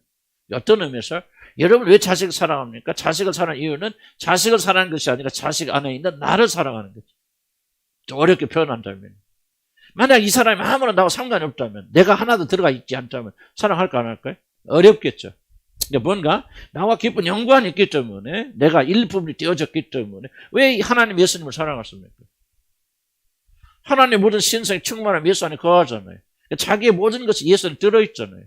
S1: 어떤 의미에서 여러분 왜 자식을 사랑합니까? 자식을 사랑하는 이유는 자식을 사랑하는 것이 아니라 자식 안에 있는 나를 사랑하는 거죠. 좀 어렵게 표현한다면 만약 이 사람이 아무런 나하고 상관이 없다면 내가 하나도 들어가 있지 않다면 사랑할까 안 할까요? 어렵겠죠. 그러니까 뭔가 나와 깊은 연관이 있기 때문에 내가 일부분이 되어졌기 때문에 왜 하나님 예수님을 사랑하십니까? 하나님 모든 신성이 충만한 예수 안에 거하잖아요. 그러니까 자기의 모든 것이 예수 안에 들어있잖아요.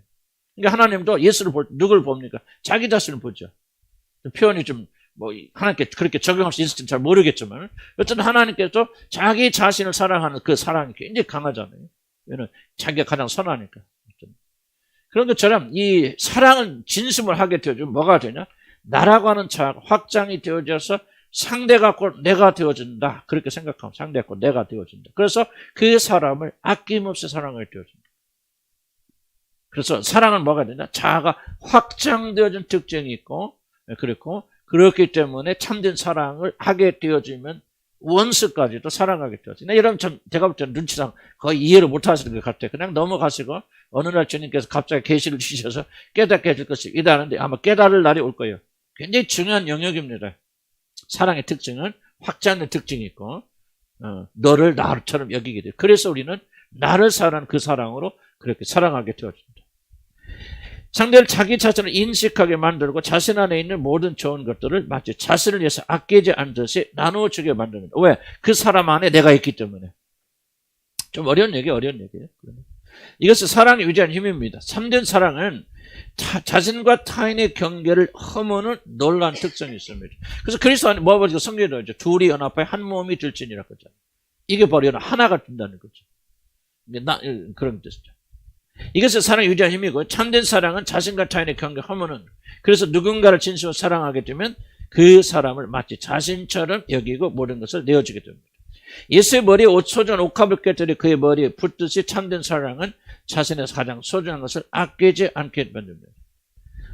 S1: 그러니까 하나님도 예수를 누굴 봅니까? 자기 자신을 보죠. 표현이 좀 하나님께 그렇게 적용할 수 있을지는 잘 모르겠지만 어쨌든 하나님께서 자기 자신을 사랑하는 그 사랑이 굉장히 강하잖아요. 왜냐면 자기가 가장 선하니까. 그런 것처럼 이 사랑은 진심을 하게 되어주면 뭐가 되냐? 나라고 하는 자아가 확장이 되어져서 상대가 곧 내가 되어진다. 그렇게 생각하면 상대가 곧 내가 되어진다. 그래서 그 사람을 아낌없이 사랑하게 되어진다. 그래서 사랑은 뭐가 되냐? 자아가 확장되어진 특징이 있고 그렇고 그렇기 때문에 참된 사랑을 하게 되어지면 원수까지도 사랑하게 되어진다. 여러분 제가 볼 때는 눈치상 거의 이해를 못 하시는 것 같아요. 그냥 넘어가시고 어느 날 주님께서 갑자기 계시를 주셔서 깨닫게 해줄 것이다 하는데 아마 깨달을 날이 올 거예요. 굉장히 중요한 영역입니다. 사랑의 특징은 확장된 특징이 있고 너를 나처럼 여기게 돼요. 그래서 우리는 나를 사랑하는 그 사랑으로 그렇게 사랑하게 되어진다. 상대를 자기 자신을 인식하게 만들고 자신 안에 있는 모든 좋은 것들을 마치 자신을 위해서 아끼지 않듯이 나누어주게 만듭니다. 왜? 그 사람 안에 내가 있기 때문에. 좀 어려운 얘기예요. 이것은 사랑의 위대한 힘입니다. 참된 사랑은 자신과 타인의 경계를 허무는 놀라운 특성이 있습니다. 그래서 그리스도 안에 뭐가 성경에 나오죠. 둘이 연합하여 한 몸이 될지니라 그러잖아요. 이게 바로 하나가 된다는 거죠. 그런 뜻이죠. 이것은 사랑의 위대한 힘이고 참된 사랑은 자신과 타인의 경계 허무는 그래서 누군가를 진심으로 사랑하게 되면 그 사람을 마치 자신처럼 여기고 모든 것을 내어주게 됩니다. 예수의 머리에 소중한 옥합을 꿰뜨려 그의 머리에 붙듯이 참된 사랑은 자신의 가장 소중한 것을 아끼지 않게 만듭니다.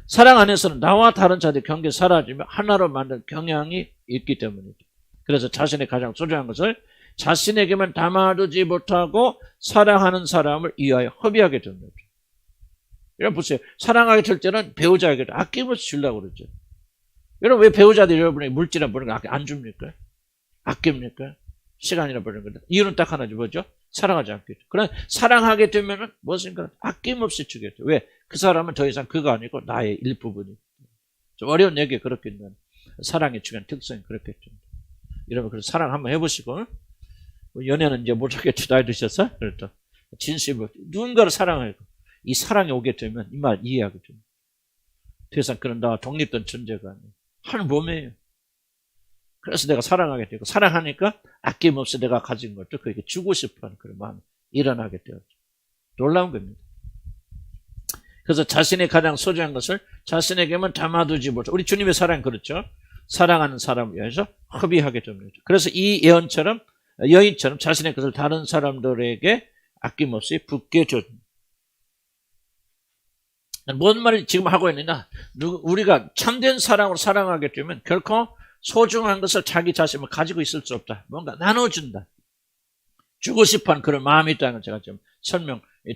S1: 사랑 안에서는 나와 다른 자들의 경계가 사라지며 하나로 만든 경향이 있기 때문이죠. 그래서 자신의 가장 소중한 것을 자신에게만 담아두지 못하고 사랑하는 사람을 위하여 허비하게 됩니다. 여러분 보세요. 사랑하게 될 때는 배우자에게 아낌없이 주려고 그러죠. 여러분 왜 배우자들이 여러분의 물질이나 모든 거 안 줍니까? 아낍니까? 시간이나 버리는 거다. 이유는 딱 하나죠. 뭐죠? 사랑하지 않겠죠. 그러나 사랑하게 되면은 무엇인가 아낌없이 주겠죠. 왜? 그 사람은 더 이상 그가 아니고 나의 일부분이. 좀 어려운 얘기가 그렇겠지만 사랑의 중요한 특성이 그렇겠죠. 여러분 그래서 사랑 한번 해보시고 연애는 이제 못하겠죠. 나이 드셔서 그렇죠. 진심으로 누군가를 사랑하고 이 사랑이 오게 되면 이 말 이해하게 됩니다. 더 이상 그런 나와 독립된 존재가 아니에요. 한 몸이에요. 그래서 내가 사랑하게 되고 사랑하니까 아낌없이 내가 가진 것도 그에게 주고 싶어하는 그런 마음이 일어나게 되었죠. 놀라운 겁니다. 그래서 자신의 가장 소중한 것을 자신에게만 담아두지 못하고 우리 주님의 사랑 그렇죠. 사랑하는 사람을 위해서 허비하게 됩니다. 그래서 이 여인처럼 자신의 것을 다른 사람들에게 아낌없이 붓게 줍니다. 뭔 말을 지금 하고 있느냐? 우리가 참된 사랑으로 사랑하게 되면 결코 소중한 것을 자기 자신을 가지고 있을 수 없다. 뭔가 나눠준다. 주고 싶어하는 그런 마음이 있다는 걸 제가 좀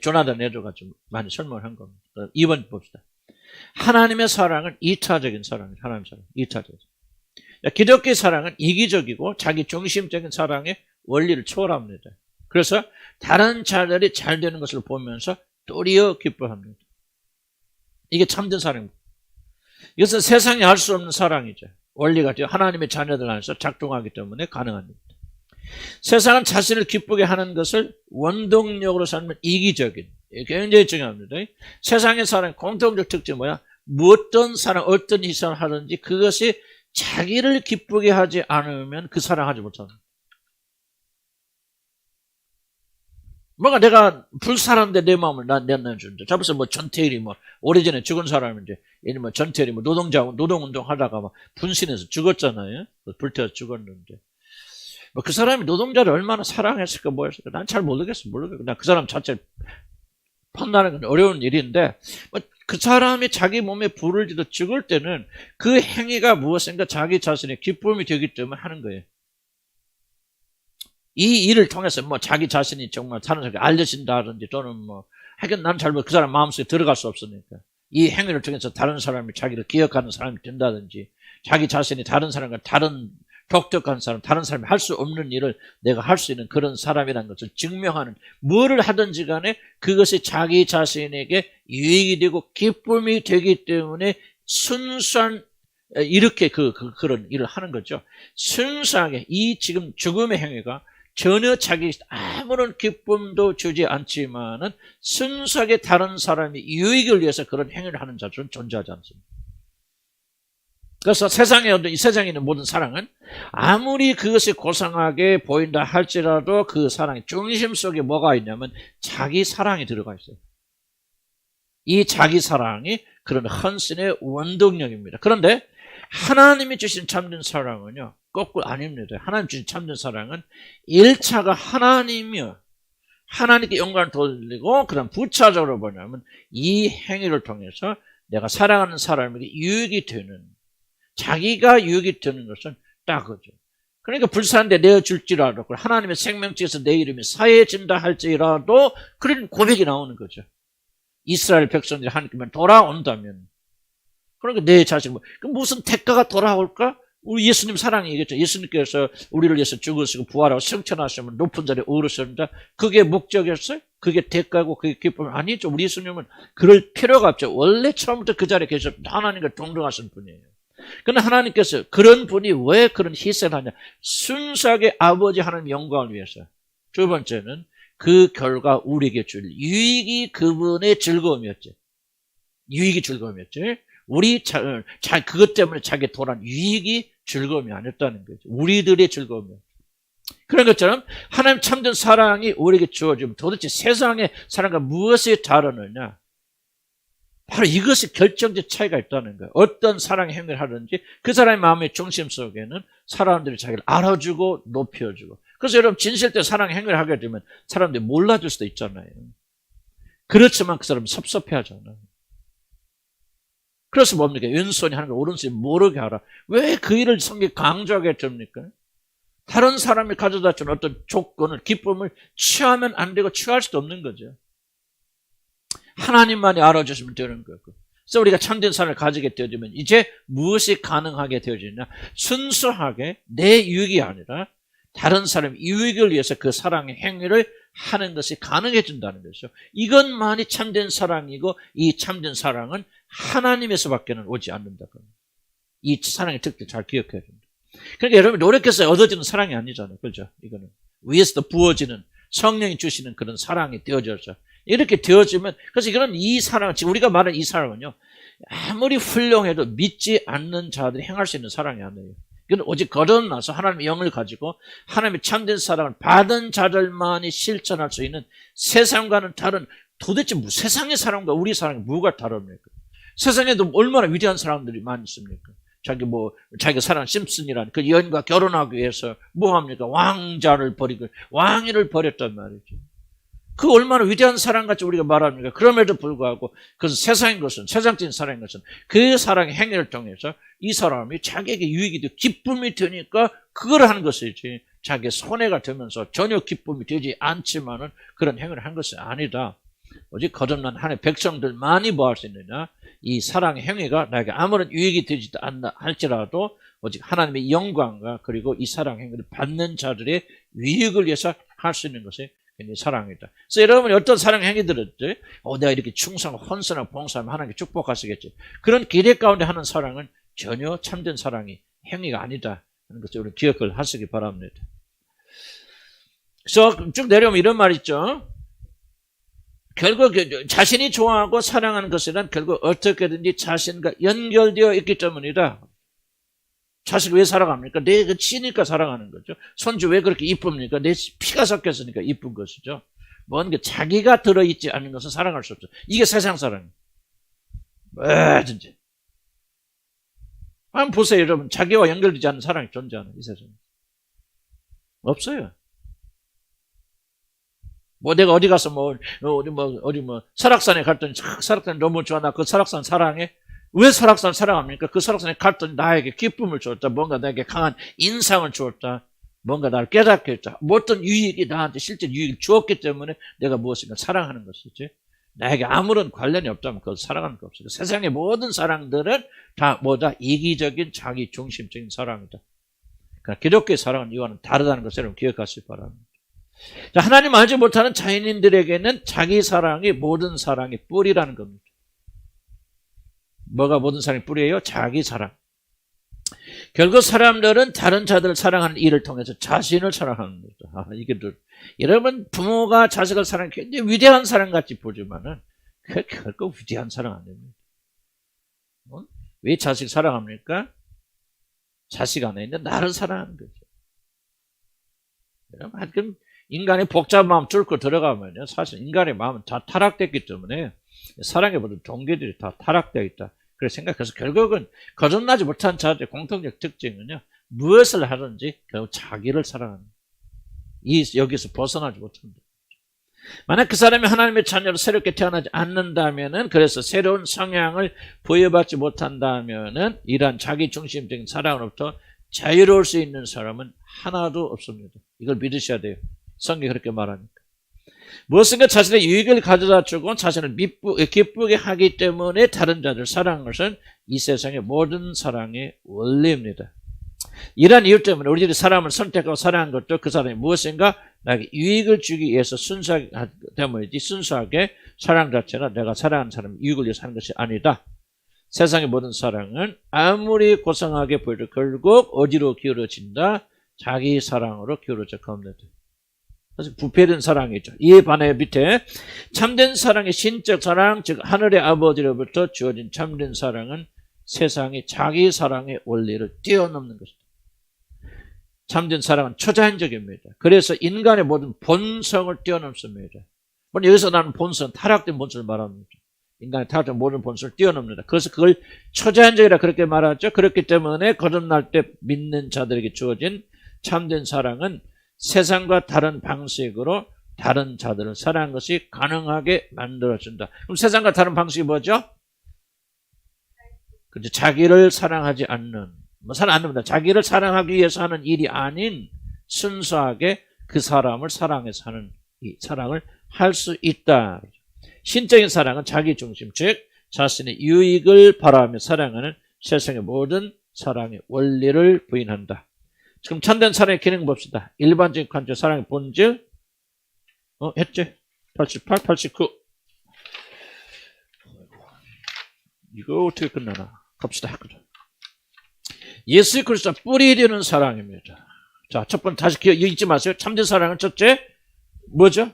S1: 조나단 에드가 좀 많이 설명을 한 겁니다. 2번 봅시다. 하나님의 사랑은 이타적인 사랑이에요. 하나님의 사랑, 이타적인. 기독교의 사랑은 이기적이고 자기 중심적인 사랑의 원리를 초월합니다. 그래서 다른 자들이 잘 되는 것을 보면서 도리어 기뻐합니다. 이게 참된 사랑입니다. 이것은 세상이 할 수 없는 사랑이죠. 원리가 하나님의 자녀들 안에서 작동하기 때문에 가능합니다. 세상은 자신을 기쁘게 하는 것을 원동력으로 삼는 이기적인, 굉장히 중요합니다. 세상의 사랑의 공통적 특징이 뭐야? 어떤 사랑, 어떤 희생을 하든지 그것이 자기를 기쁘게 하지 않으면 그 사랑하지 못합니다. 뭔가 내가 불사는데 내 마음을 내놔준다. 잡아서 뭐 전태일이 뭐 오래전에 죽은 사람인데, 예를 뭐 전태일이 뭐 노동운동 하다가 막 분신해서 죽었잖아요. 불태워서 죽었는데. 뭐 그 사람이 노동자를 얼마나 사랑했을까, 뭐였을까, 난 잘 모르겠어. 난 그 사람 자체를 판단하는 건 어려운 일인데, 뭐 그 사람이 자기 몸에 불을 지도 죽을 때는 그 행위가 무엇인가 자기 자신의 기쁨이 되기 때문에 하는 거예요. 이 일을 통해서 뭐 자기 자신이 정말 다른 사람에게 알려진다든지 또는 뭐 하여간 난 잘 그 사람 마음속에 들어갈 수 없으니까 이 행위를 통해서 다른 사람이 자기를 기억하는 사람이 된다든지 자기 자신이 다른 사람과 다른 독특한 사람, 다른 사람이 할 수 없는 일을 내가 할 수 있는 그런 사람이라는 것을 증명하는, 뭐를 하든지 간에 그것이 자기 자신에게 유익이 되고 기쁨이 되기 때문에 순수한, 이렇게 그런 일을 하는 거죠. 순수하게 이 지금 죽음의 행위가 전혀 자기 아무런 기쁨도 주지 않지만은 순수하게 다른 사람이 유익을 위해서 그런 행위를 하는 자들은 존재하지 않습니다. 그래서 이 세상에 있는 모든 사랑은 아무리 그것이 고상하게 보인다 할지라도 그 사랑의 중심 속에 뭐가 있냐면 자기 사랑이 들어가 있어요. 이 자기 사랑이 그런 헌신의 원동력입니다. 그런데 하나님이 주신 참된 사랑은요, 거꾸로 아닙니다. 하나님 주신 참된 사랑은 1차가 하나님이요, 하나님께 영광을 돌리고, 그다음 부차적으로 뭐냐면 이 행위를 통해서 내가 사랑하는 사람에게 유익이 되는, 자기가 유익이 되는 것은 딱 그죠. 그러니까 불사한데 내어줄지라도, 하나님의 생명책에서 내 이름이 사해진다 할지라도 그런 고백이 나오는 거죠. 이스라엘 백성들이 하나님께 돌아온다면, 그러니까 내 자신, 그럼 무슨 대가가 돌아올까? 우리 예수님 사랑이 얘기했죠. 예수님께서 우리를 위해서 죽으시고 부활하고 승천하시면 높은 자리에 오르셨는데 그게 목적이었어요? 그게 대가고 그게 기쁨이 아니죠. 우리 예수님은 그럴 필요가 없죠. 원래 처음부터 그 자리에 계셨, 하나님과 동등하신 분이에요. 그러나 하나님께서 그런 분이 왜 그런 희생을 하냐? 순수하게 아버지 하나님 영광을 위해서. 두 번째는 그 결과 우리에게 줄 유익이 그분의 즐거움이었지. 유익이 즐거움이었지. 그것 때문에 자기 돌아온 유익이 즐거움이 아니었다는 거죠. 우리들의 즐거움이었죠. 그런 것처럼 하나님 참된 사랑이 우리에게 주어지면 도대체 세상의 사랑과 무엇이 다르느냐? 바로 이것이 결정적 차이가 있다는 거예요. 어떤 사랑의 행위를 하든지 그 사람의 마음의 중심 속에는 사람들이 자기를 알아주고 높여주고. 그래서 여러분 진실 때 사랑의 행위를 하게 되면 사람들이 몰라줄 수도 있잖아요. 그렇지만 그 사람은 섭섭해하잖아요. 그래서 뭡니까? 왼손이 하는 걸 오른손이 모르게 하라. 왜 그 일을 성경이 강조하게 됩니까? 다른 사람이 가져다 준 어떤 조건을, 기쁨을 취하면 안 되고 취할 수도 없는 거죠. 하나님만이 알아주시면 되는 거고. 그래서 우리가 참된 사랑을 가지게 되어지면 이제 무엇이 가능하게 되어지냐? 순수하게 내 유익이 아니라 다른 사람의 유익을 위해서 그 사랑의 행위를 하는 것이 가능해진다는 것이죠. 이것만이 참된 사랑이고 이 참된 사랑은 하나님에서밖에는 오지 않는다. 이 사랑의 특징 잘 기억해야 됩니다. 그러니까 여러분 노력해서 얻어지는 사랑이 아니잖아요. 그렇죠? 이거는 위에서 부어지는 성령이 주시는 그런 사랑이 되어져서 이렇게 되어지면, 그래서 이거는 이 사랑, 지금 우리가 말하는 이 사랑은요, 아무리 훌륭해도 믿지 않는 자들이 행할 수 있는 사랑이 아니에요. 이건 오직 거듭나서 하나님의 영을 가지고 하나님의 참된 사랑을 받은 자들만이 실천할 수 있는 세상과는 다른, 도대체 세상의 사랑과 우리 사랑이 뭐가 다릅니까? 세상에도 얼마나 위대한 사람들이 많이 있습니까? 자기가 사랑하는 심슨이라는 그 여인과 결혼하기 위해서 뭐 합니까? 왕자를 버리고 왕위를 버렸단 말이죠. 그 얼마나 위대한 사랑같이 우리가 말합니까? 그럼에도 불구하고 그래서 세상적인 사랑인 것은 그 사랑의 행위를 통해서 이 사람이 자기에게 유익이 되고 기쁨이 되니까 그걸 하는 것이지 자기의 손해가 되면서 전혀 기쁨이 되지 않지만은 그런 행위를 한 것이 아니다. 오직 거듭난 하나님의 백성들만이 뭐 할 수 있느냐? 이 사랑의 행위가 나에게 아무런 유익이 되지도 않나 할지라도 오직 하나님의 영광과 그리고 이 사랑 행위를 받는 자들의 유익을 위해서 할 수 있는 것이 굉장히 사랑이다. 그래서 여러분이 어떤 사랑 행위들을 내가 이렇게 충성하고 헌선하고 봉사하면 하나님께 축복하시겠지. 그런 기대 가운데 하는 사랑은 전혀 참된 사랑이 행위가 아니다 하는 것을 우리 기억을 하시기 바랍니다. 그래서 쭉 내려오면 이런 말 있죠. 결국 자신이 좋아하고 사랑하는 것이란 결국 어떻게든지 자신과 연결되어 있기 때문이다. 자식 왜 사랑합니까? 내 치니까 사랑하는 거죠. 손주 왜 그렇게 이쁩니까? 내 피가 섞였으니까 이쁜 것이죠. 뭔가 자기가 들어있지 않는 것은 사랑할 수 없죠. 이게 세상 사랑이에요. 뭐든지. 한번 보세요, 여러분. 자기와 연결되지 않는 사랑이 존재하는 이 세상에. 없어요. 내가 어디 가서 설악산에 갔더니 설악산 너무 좋아. 나 그 설악산 사랑해. 왜 설악산을 사랑합니까? 그 설악산에 갔더니 나에게 기쁨을 줬다. 뭔가 나에게 강한 인상을 주었다. 뭔가 나를 깨닫게 했다. 어떤 유익이 나한테 실제 유익을 주었기 때문에 내가 무엇인가 사랑하는 것이지. 나에게 아무런 관련이 없다면 그걸 사랑하는 거 없어요. 세상의 모든 사랑들은 다 이기적인 자기 중심적인 사랑이다. 그러나 기독교의 사랑은 이와는 다르다는 것을 여러분 기억하시기 바랍니다. 자, 하나님 알지 못하는 자연인들에게는 자기 사랑이 모든 사랑의 뿌리라는 겁니다. 뭐가 모든 사랑의 뿌리예요? 자기 사랑. 결국 사람들은 다른 자들을 사랑하는 일을 통해서 자신을 사랑하는 거죠. 이게 여러분 부모가 자식을 사랑하는 굉장히 위대한 사랑같이 보지만은 결국 위대한 사랑 안 됩니다. 왜 자식 사랑합니까? 자식 안에 있는 나를 사랑하는 거죠. 여러분 인간의 복잡한 마음 뚫고 들어가면요, 사실 인간의 마음은 다 타락됐기 때문에 사랑의 모든 동기들이 다 타락되어 있다. 그래서 생각해서 결국은 거듭나지 못한 자들의 공통적 특징은요, 무엇을 하든지 결국 자기를 사랑하는 여기서 벗어나지 못한다. 만약 그 사람이 하나님의 자녀로 새롭게 태어나지 않는다면은, 그래서 새로운 성향을 부여받지 못한다면은 이러한 자기 중심적인 사랑으로부터 자유로울 수 있는 사람은 하나도 없습니다. 이걸 믿으셔야 돼요. 성경이 그렇게 말하니까. 무엇인가 자신의 유익을 가져다 주고 자신을 기쁘게 하기 때문에 다른 자들을 사랑하는 것은 이 세상의 모든 사랑의 원리입니다. 이러한 이유 때문에 우리들이 사람을 선택하고 사랑한 것도 그 사람이 무엇인가 나에게 유익을 주기 위해서 순수하게 때문이지, 순수하게 사랑 자체는 내가 사랑하는 사람의 유익을 위해서 하는 것이 아니다. 세상의 모든 사랑은 아무리 고상하게 보여도 결국 어디로 기울어진다? 자기 사랑으로 기울어져 갑니다. 그래서 부패된 사랑이죠. 이에 반해 밑에 참된 사랑의 신적 사랑, 즉 하늘의 아버지로부터 주어진 참된 사랑은 세상의 자기 사랑의 원리를 뛰어넘는 것이다. 참된 사랑은 초자연적입니다. 그래서 인간의 모든 본성을 뛰어넘습니다. 물론 여기서 나는 본성, 타락된 본성을 말합니다. 인간의 타락된 모든 본성을 뛰어넘는다. 그래서 그걸 초자연적이라 그렇게 말하죠. 그렇기 때문에 거듭날 때 믿는 자들에게 주어진 참된 사랑은 세상과 다른 방식으로 다른 자들을 사랑하는 것이 가능하게 만들어준다. 그럼 세상과 다른 방식이 뭐죠? 그렇죠. 자기를 사랑하지 않는, 사랑 안 됩니다. 자기를 사랑하기 위해서 하는 일이 아닌 순수하게 그 사람을 사랑해서 하는 이 사랑을 할 수 있다. 신적인 사랑은 자기 중심, 즉 자신의 유익을 바라며 사랑하는 세상의 모든 사랑의 원리를 부인한다. 지금 참된 사랑의 기능 봅시다. 일반적인 관점 사랑의 본질 했지? 88, 89. 이거 어떻게 끝나나? 갑시다. 예수 그리스도 뿌리 되는 사랑입니다. 자, 첫 번째 다시 잊지 마세요. 참된 사랑은 첫째 뭐죠?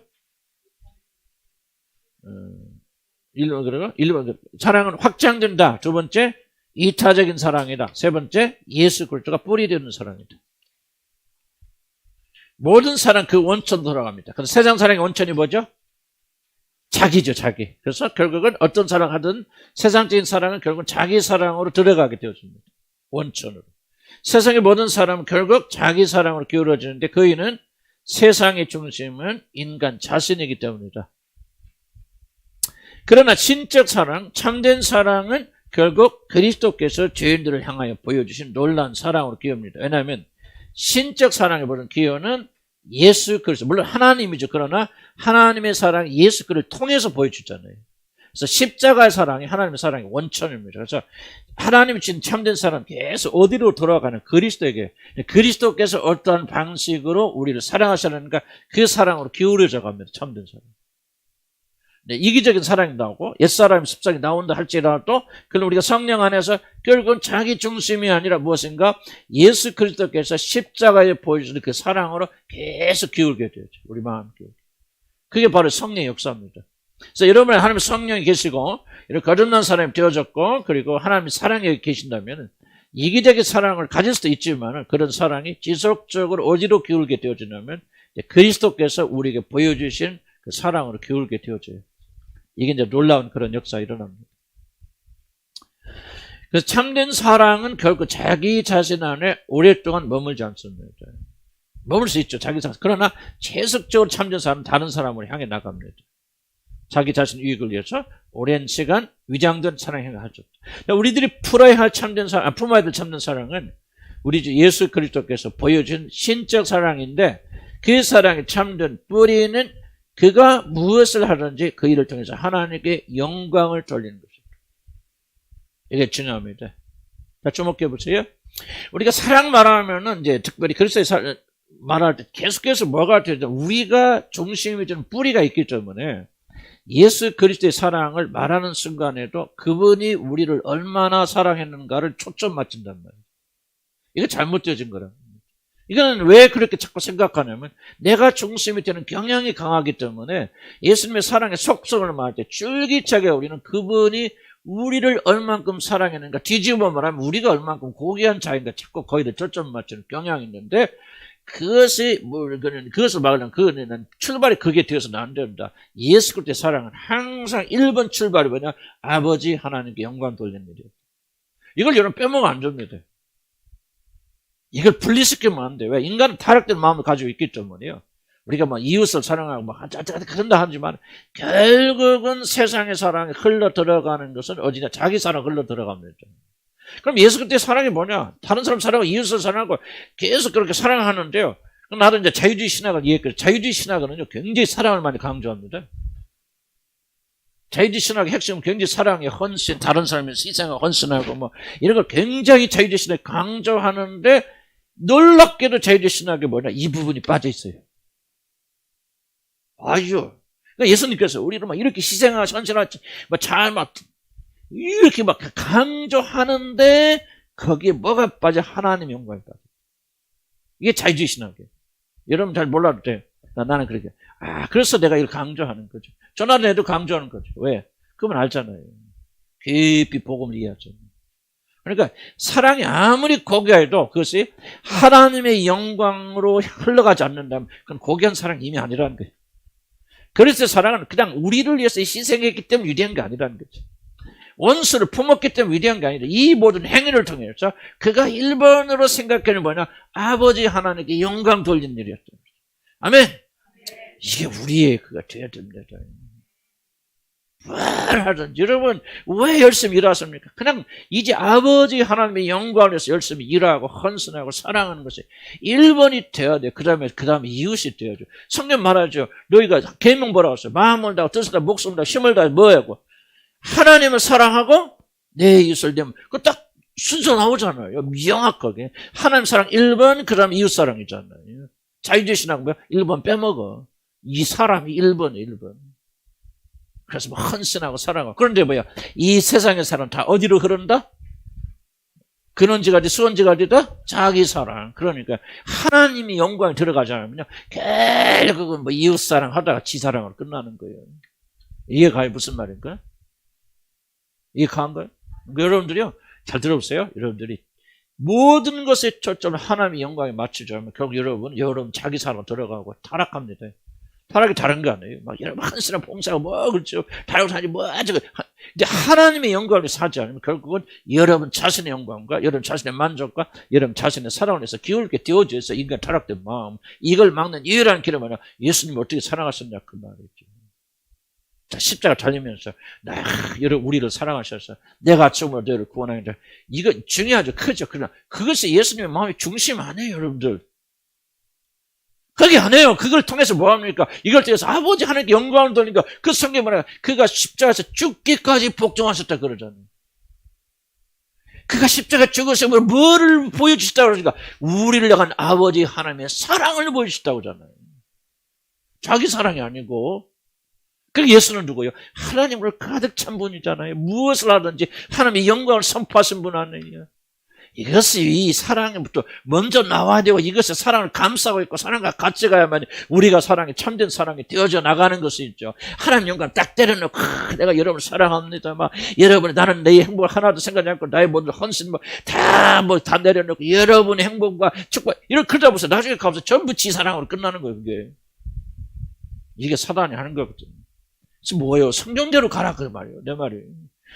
S1: 1번 사랑은 확장된다. 두 번째 이타적인 사랑이다. 세 번째 예수 그리스도가 뿌리 되는 사랑이다. 모든 사랑 그 원천으로 돌아갑니다. 그래서 세상 사랑의 원천이 뭐죠? 자기죠, 자기. 그래서 결국은 어떤 사랑하든 세상적인 사랑은 결국은 자기 사랑으로 들어가게 되어집니다. 원천으로. 세상의 모든 사람은 결국 자기 사랑으로 기울어지는데 그 이유는 세상의 중심은 인간 자신이기 때문이다. 그러나 신적 사랑, 참된 사랑은 결국 그리스도께서 죄인들을 향하여 보여주신 놀라운 사랑으로 기여합니다. 왜냐하면 신적 사랑에 보는 기여는 예수 그리스도, 물론 하나님이죠. 그러나 하나님의 사랑 예수 그리스도를 통해서 보여주잖아요. 그래서 십자가의 사랑이 하나님의 사랑의 원천입니다. 그래서 하나님이 진 참된 사랑 계속 어디로 돌아가는 그리스도에게, 그리스도께서 어떠한 방식으로 우리를 사랑하시는가 그 사랑으로 기울여져 갑니다. 참된 사랑. 네, 이기적인 사랑이 나오고 옛사람의 습성이 나온다 할지라도 그럼 우리가 성령 안에서 결국은 자기 중심이 아니라 무엇인가 예수 그리스도께서 십자가에 보여주는 그 사랑으로 계속 기울게 되죠. 우리 마음 기울게. 그게 바로 성령의 역사입니다. 그래서 여러분의 하나님의 성령이 계시고 이렇게 거듭난 사람이 되어졌고 그리고 하나님의 사랑이 계신다면 이기적인 사랑을 가질 수도 있지만 그런 사랑이 지속적으로 어디로 기울게 되어지냐면 그리스도께서 우리에게 보여주신 그 사랑으로 기울게 되어져요. 이게 이제 놀라운 그런 역사가 일어납니다. 그래서 참된 사랑은 결국 자기 자신 안에 오랫동안 머물지 않습니다. 머물 수 있죠. 자기 자신. 그러나 계속적으로 참된 사람은 다른 사람을 향해 나갑니다. 자기 자신 유익을 위해서 오랜 시간 위장된 사랑을 하죠. 우리들이 품어야 될 참된 사랑은 우리 주 예수 그리스도께서 보여준 신적 사랑인데 그 사랑이 참된 뿌리는 그가 무엇을 하든지 그 일을 통해서 하나님께 영광을 돌리는 것입니다. 이게 중요합니다. 자, 주목해 보세요. 우리가 사랑 말하면은 이제 특별히 그리스도의 말할 때 계속해서 뭐가 되죠? 우리가 중심이 되는 뿌리가 있기 때문에 예수 그리스도의 사랑을 말하는 순간에도 그분이 우리를 얼마나 사랑했는가를 초점 맞춘단 말이에요. 이거 잘못되어진 거라. 이거는 왜 그렇게 자꾸 생각하냐면 내가 중심이 되는 경향이 강하기 때문에 예수님의 사랑의 속성을 말할 때 줄기차게 우리는 그분이 우리를 얼만큼 사랑했는가 뒤집어 말하면 우리가 얼만큼 고귀한 자인가 자꾸 거기다 초점 맞추는 경향이 있는데 그것을 막으려면 그거는 출발이 그게 되어서는 안 된다. 예수 그리스도의 사랑은 항상 1번 출발이 뭐냐? 아버지 하나님께 영광 돌리는 일이에요. 이걸 여러분 빼먹으면 안 됩니다. 이걸 분리시키면 안 돼. 왜? 인간은 타락된 마음을 가지고 있기 때문에요. 우리가 뭐 이웃을 사랑하고 뭐 그런다 하지만 결국은 세상의 사랑이 흘러 들어가는 것은 어디냐? 자기 사랑 흘러 들어갑니다. 그럼 예수 그리스도의 사랑이 뭐냐? 다른 사람 사랑하고 이웃을 사랑하고 계속 그렇게 사랑하는데요. 나도 이제 자유주의 신학을 이해했거든요. 자유주의 신학은요 굉장히 사랑을 많이 강조합니다. 자유주의 신학의 핵심은 굉장히 사랑의 헌신, 다른 사람의 희생을 헌신하고 뭐 이런 걸 굉장히 자유주의 신학이 강조하는데 놀랍게도 자유주의 신학이 뭐냐? 이 부분이 빠져 있어요. 아주. 그러니까 예수님께서 우리를 막 이렇게 희생하고 헌신하고 막 이렇게 막 강조하는데 거기에 뭐가 빠져? 하나님의 영광이 빠져. 이게 자유주의 신학이에요. 여러분 잘 몰라도 돼요. 나는 그렇게. 그래서 내가 이걸 강조하는 거죠. 전화를 해도 강조하는 거죠. 왜? 그러면 알잖아요. 깊이 복음을 이해하죠. 그러니까 사랑이 아무리 고귀해도 그것이 하나님의 영광으로 흘러가지 않는다면 그건 고귀한 사랑이 이미 아니라는 거예요. 그래서 사랑은 그냥 우리를 위해서 희생했기 때문에 위대한 게 아니라는 거죠. 원수를 품었기 때문에 위대한 게 아니라 이 모든 행위를 통해서 그가 1번으로 생각하는 뭐냐? 아버지 하나님께 영광 돌리는 일이었죠. 아멘. 이게 우리의 그가 되어야 됩니다. 뭘 하든지 여러분 왜 열심히 일하십니까? 그냥 이제 아버지 하나님의 영광을 위해서 열심히 일하고 헌신하고 사랑하는 것이 1번이 되어야 돼요. 그 다음에 이웃이 되어야죠. 성경 말하죠. 너희가 계명 뭐라고 했어요? 마음을 다하고 뜻을 다하고 목숨을 다하고 힘을 다하고 뭐하고 하나님을 사랑하고 내 이웃을 대면 그 딱 순서 나오잖아요. 명확하게 하나님 사랑 1번 그 다음에 이웃 사랑이잖아요. 자유주의 신학 뭐야? 1번 빼먹어. 이 사람이 1번이에요. 1번. 그래서 뭐 헌신하고 사랑하고. 그런데 뭐야? 이 세상의 사람 다 어디로 흐른다? 근원지가 어디 수원지가 어디다? 자기 사랑. 그러니까 하나님이 영광에 들어가지 않으면요 결국은 뭐 이웃 사랑 하다가 지 사랑으로 끝나는 거예요. 이해가요? 무슨 말인가? 이해가는가요? 여러분들이요 잘 들어보세요. 여러분들이 모든 것에 초점을 하나님의 영광에 맞추자면 결국 여러분 자기 사랑 들어가고 타락합니다. 타락이 다른 거 아니에요. 막 여러분 한시나 봉사하고 뭐 그렇죠. 다락사지 뭐 저거. 이제 하나님의 영광을 사지 않으면 결국은 여러분 자신의 영광과 여러분 자신의 만족과 여러분 자신의 사랑을 해서 기울게 되어져 있어 인간 타락된 마음. 이걸 막는 유일한 길은 뭐냐? 예수님 어떻게 사랑하셨냐 그 말이죠. 자, 십자가 달리면서 여러분 우리를 사랑하셔서 내가 죽음으로 너희를 구원하는 자. 이거 중요하죠. 크죠. 그러나 그것이 예수님의 마음의 중심 아니에요. 여러분들. 그게 안 해요. 그걸 통해서 뭐 합니까? 이걸 통해서 아버지 하나님께 영광을 돌리니까 그 성경에 뭐냐? 그가 십자가에서 죽기까지 복종하셨다 그러잖아요. 그가 십자가 죽어서 뭐를 보여주셨다고 그러니까 우리를 향한 아버지 하나님의 사랑을 보여주셨다고 하잖아요. 자기 사랑이 아니고. 그리고 예수는 누구예요? 하나님을 가득 찬 분이잖아요. 무엇을 하든지 하나님의 영광을 선포하신 분 아니에요. 이것이 이 사랑부터 먼저 나와야 되고 이것의 사랑을 감싸고 있고 사랑과 같이 가야만 우리가 사랑이 참된 사랑이 되어져 나가는 것이 있죠. 하나님 영광 딱 때려놓고 내가 여러분을 사랑합니다. 막 여러분이 나는 내 행복을 하나도 생각하지 않고 나의 모든 헌신 다 내려놓고 여러분의 행복과 축복 이렇게 그러다 보세요. 나중에 가서 전부 지 사랑으로 끝나는 거예요. 이게 사단이 하는 거거든요. 그래서 뭐예요? 성경대로 가라 그 말이에요. 내 말이에요.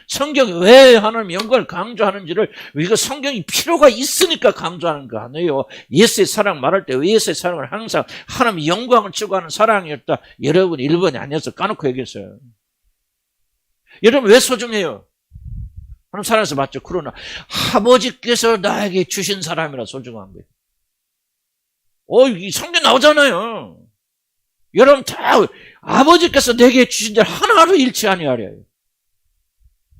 S1: 성경이 왜 하나님 영광을 강조하는지를 이거 성경이 필요가 있으니까 강조하는 거 아니에요. 예수의 사랑 말할 때 예수의 사랑을 항상 하나님 영광을 추구하는 사랑이었다. 여러분 1번이 아니어서 까놓고 얘기했어요. 여러분 왜 소중해요? 하나님 사랑해서 맞죠? 그러나 아버지께서 나에게 주신 사람이라 소중한 거예요. 이 성경 나오잖아요. 여러분 다 아버지께서 내게 주신 자 하나도 잃지 아니하래요.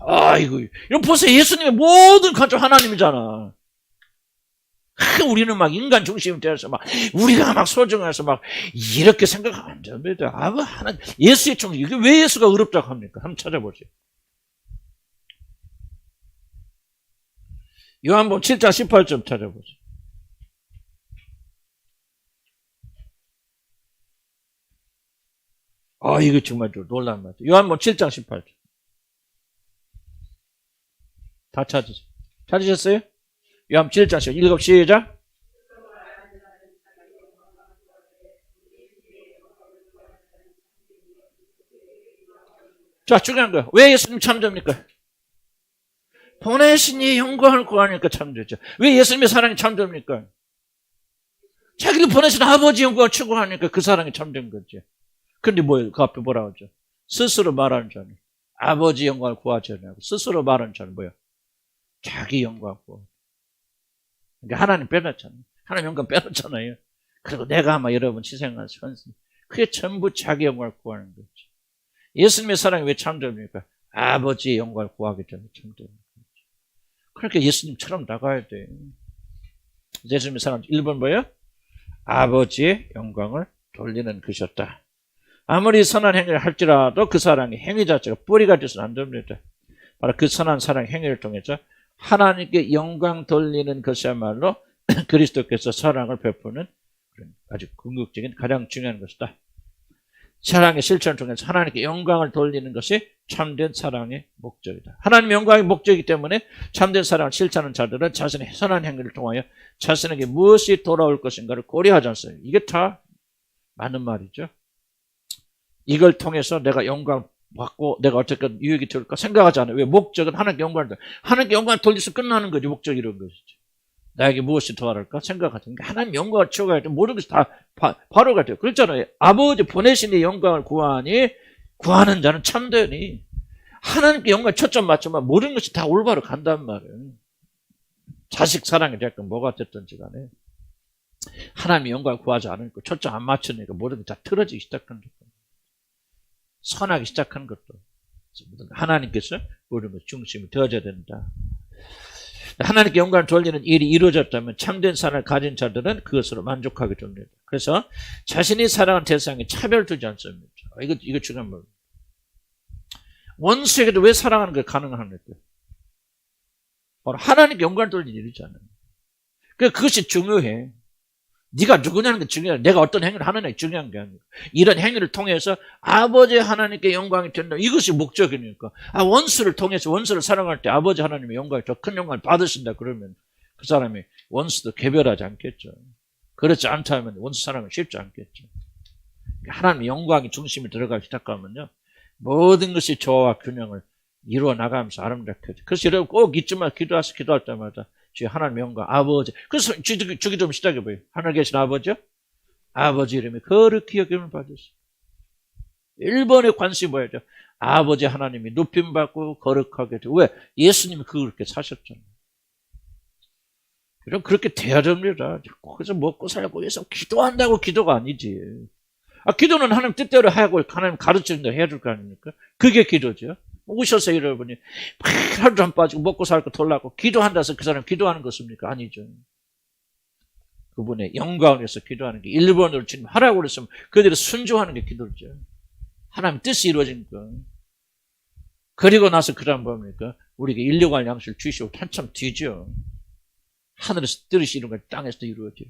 S1: 아이고, 이거 보세요. 예수님의 모든 관점 하나님이잖아. 우리는 막 인간 중심이 되어서 막 우리가 막 소중해서 막 이렇게 생각하면 안 됩니다. 하나 예수의 종 이게 왜 예수가 어렵다고 합니까? 한번 찾아보세요. 요한복음 7장 18절 찾아보세요. 이거 정말 좀 놀란 말이죠. 요한복음 7장 18절. 다 찾으세요. 찾으셨어요? 요한복음 7장 18절. 읽어 시작. 자, 중요한 거예요. 왜 예수님 참됩니까? 보내신 이 영광을 구하니까 참되죠. 왜 예수님의 사랑이 참됩니까? 자기를 보내신 아버지 영광을 추구하니까 그 사랑이 참된 거죠. 근데 뭐예요? 그 앞에 뭐라고 하죠? 스스로 말하는 자는 아버지 영광을 구하지 않고 스스로 말하는 자는 뭐예요? 자기 영광 구하. 그러니까 하나님 빼놨잖아요. 하나님 영광 빼놨잖아요. 그리고 내가 아마 여러분 희생한 선생. 그게 전부 자기 영광을 구하는 거죠. 예수님의 사랑이 왜 참됩니까? 아버지의 영광을 구하기 때문에 참되는 거죠. 그러니까 예수님처럼 나가야 돼요. 예수님의 사랑 1번 뭐예요? 아버지의 영광을 돌리는 것이었다. 아무리 선한 행위를 할지라도 그 사랑이 행위 자체가 뿌리가 되어서는 안 됩니다. 바로 그 선한 사랑 행위를 통해서 하나님께 영광 돌리는 것이야말로 그리스도께서 사랑을 베푸는 아주 궁극적인 가장 중요한 것이다. 사랑의 실천을 통해서 하나님께 영광을 돌리는 것이 참된 사랑의 목적이다. 하나님 영광의 목적이기 때문에 참된 사랑을 실천하는 자들은 자신의 선한 행위를 통하여 자신에게 무엇이 돌아올 것인가를 고려하지 않습니다. 이게 다 맞는 말이죠. 이걸 통해서 내가 영광 받고 내가 어떻게 유익이 될까 생각하지 않아요. 왜? 목적은 하나님께 영광을 돌려. 하나님께 영광을 돌려서 끝나는 거지. 목적이 이런 것이죠. 나에게 무엇이 더할까 생각하죠. 그러니까 하나님 영광을 추구할 때 모든 것이 다 바로 같아요. 그렇잖아요. 아버지 보내신 이 영광을 구하는 자는 참되니 하나님께 영광을 초점 맞추면 모든 것이 다 올바로 간단 말이에요. 자식 사랑이 됐건 뭐가 됐든지 간에 하나님의 영광을 구하지 않으니까 초점 안 맞추니까 모든 게 다 틀어지기 시작하는 거예요. 선하기 시작한 것도 하나님께서 모든 것 중심이 되어져야 된다. 하나님께 영광을 돌리는 일이 이루어졌다면 참된 사랑을 가진 자들은 그것으로 만족하게 됩니다. 그래서 자신이 사랑하는 대상에 차별 두지 않습니다. 이거 중요한 말입니다. 원수에게도 왜 사랑하는 게 가능합니까? 바로 하나님께 영광을 돌리는 일이잖아요. 그것이 중요해. 네가 누구냐는 게 중요해. 내가 어떤 행위를 하느냐가 중요한 게 아니고 이런 행위를 통해서 아버지 하나님께 영광이 된다. 이것이 목적이니까. 원수를 통해서 원수를 사랑할 때 아버지 하나님의 영광이 더 큰 영광을 받으신다 그러면 그 사람이 원수도 개별하지 않겠죠. 그렇지 않다면 원수 사랑은 쉽지 않겠죠. 하나님의 영광이 중심에 들어가기 시작하면요. 모든 것이 조화와 균형을 이루어 나가면서 아름답게. 그래서 여러분 꼭 잊지만 기도할 때마다 주의 하나님의 영광 아버지. 그래서 주기 좀 시작해봐요. 하늘 계신 아버지요? 아버지 이름이 거룩히 여김을 받으시오. 1번의 관심이 뭐였죠? 아버지 하나님이 높임받고 거룩하게 되고 왜? 예수님이 그렇게 사셨잖아요. 그럼 그렇게 돼야 됩니다. 거기서 먹고 살고 위해서 기도한다고 기도가 아니지. 기도는 하나님 뜻대로 하고 하나님 가르치는 대로 해야 될 거 아닙니까? 그게 기도죠. 오셔서 여러분이 하루도 안 빠지고 먹고 살고 돌라고 기도한다 해서 그 사람 기도하는 것입니까? 아니죠. 그분의 영광을 위해서 기도하는 게 1번으로 지금 하라고 그랬으면 그대로 순종하는 게 기도죠. 하나님 뜻이 이루어진 거. 그리고 나서 그 다음 뭡니까? 우리에게 인력할 양식을 주시고 한참 뒤죠. 하늘에서 뜻이 이룬 걸 땅에서도 이루어져요.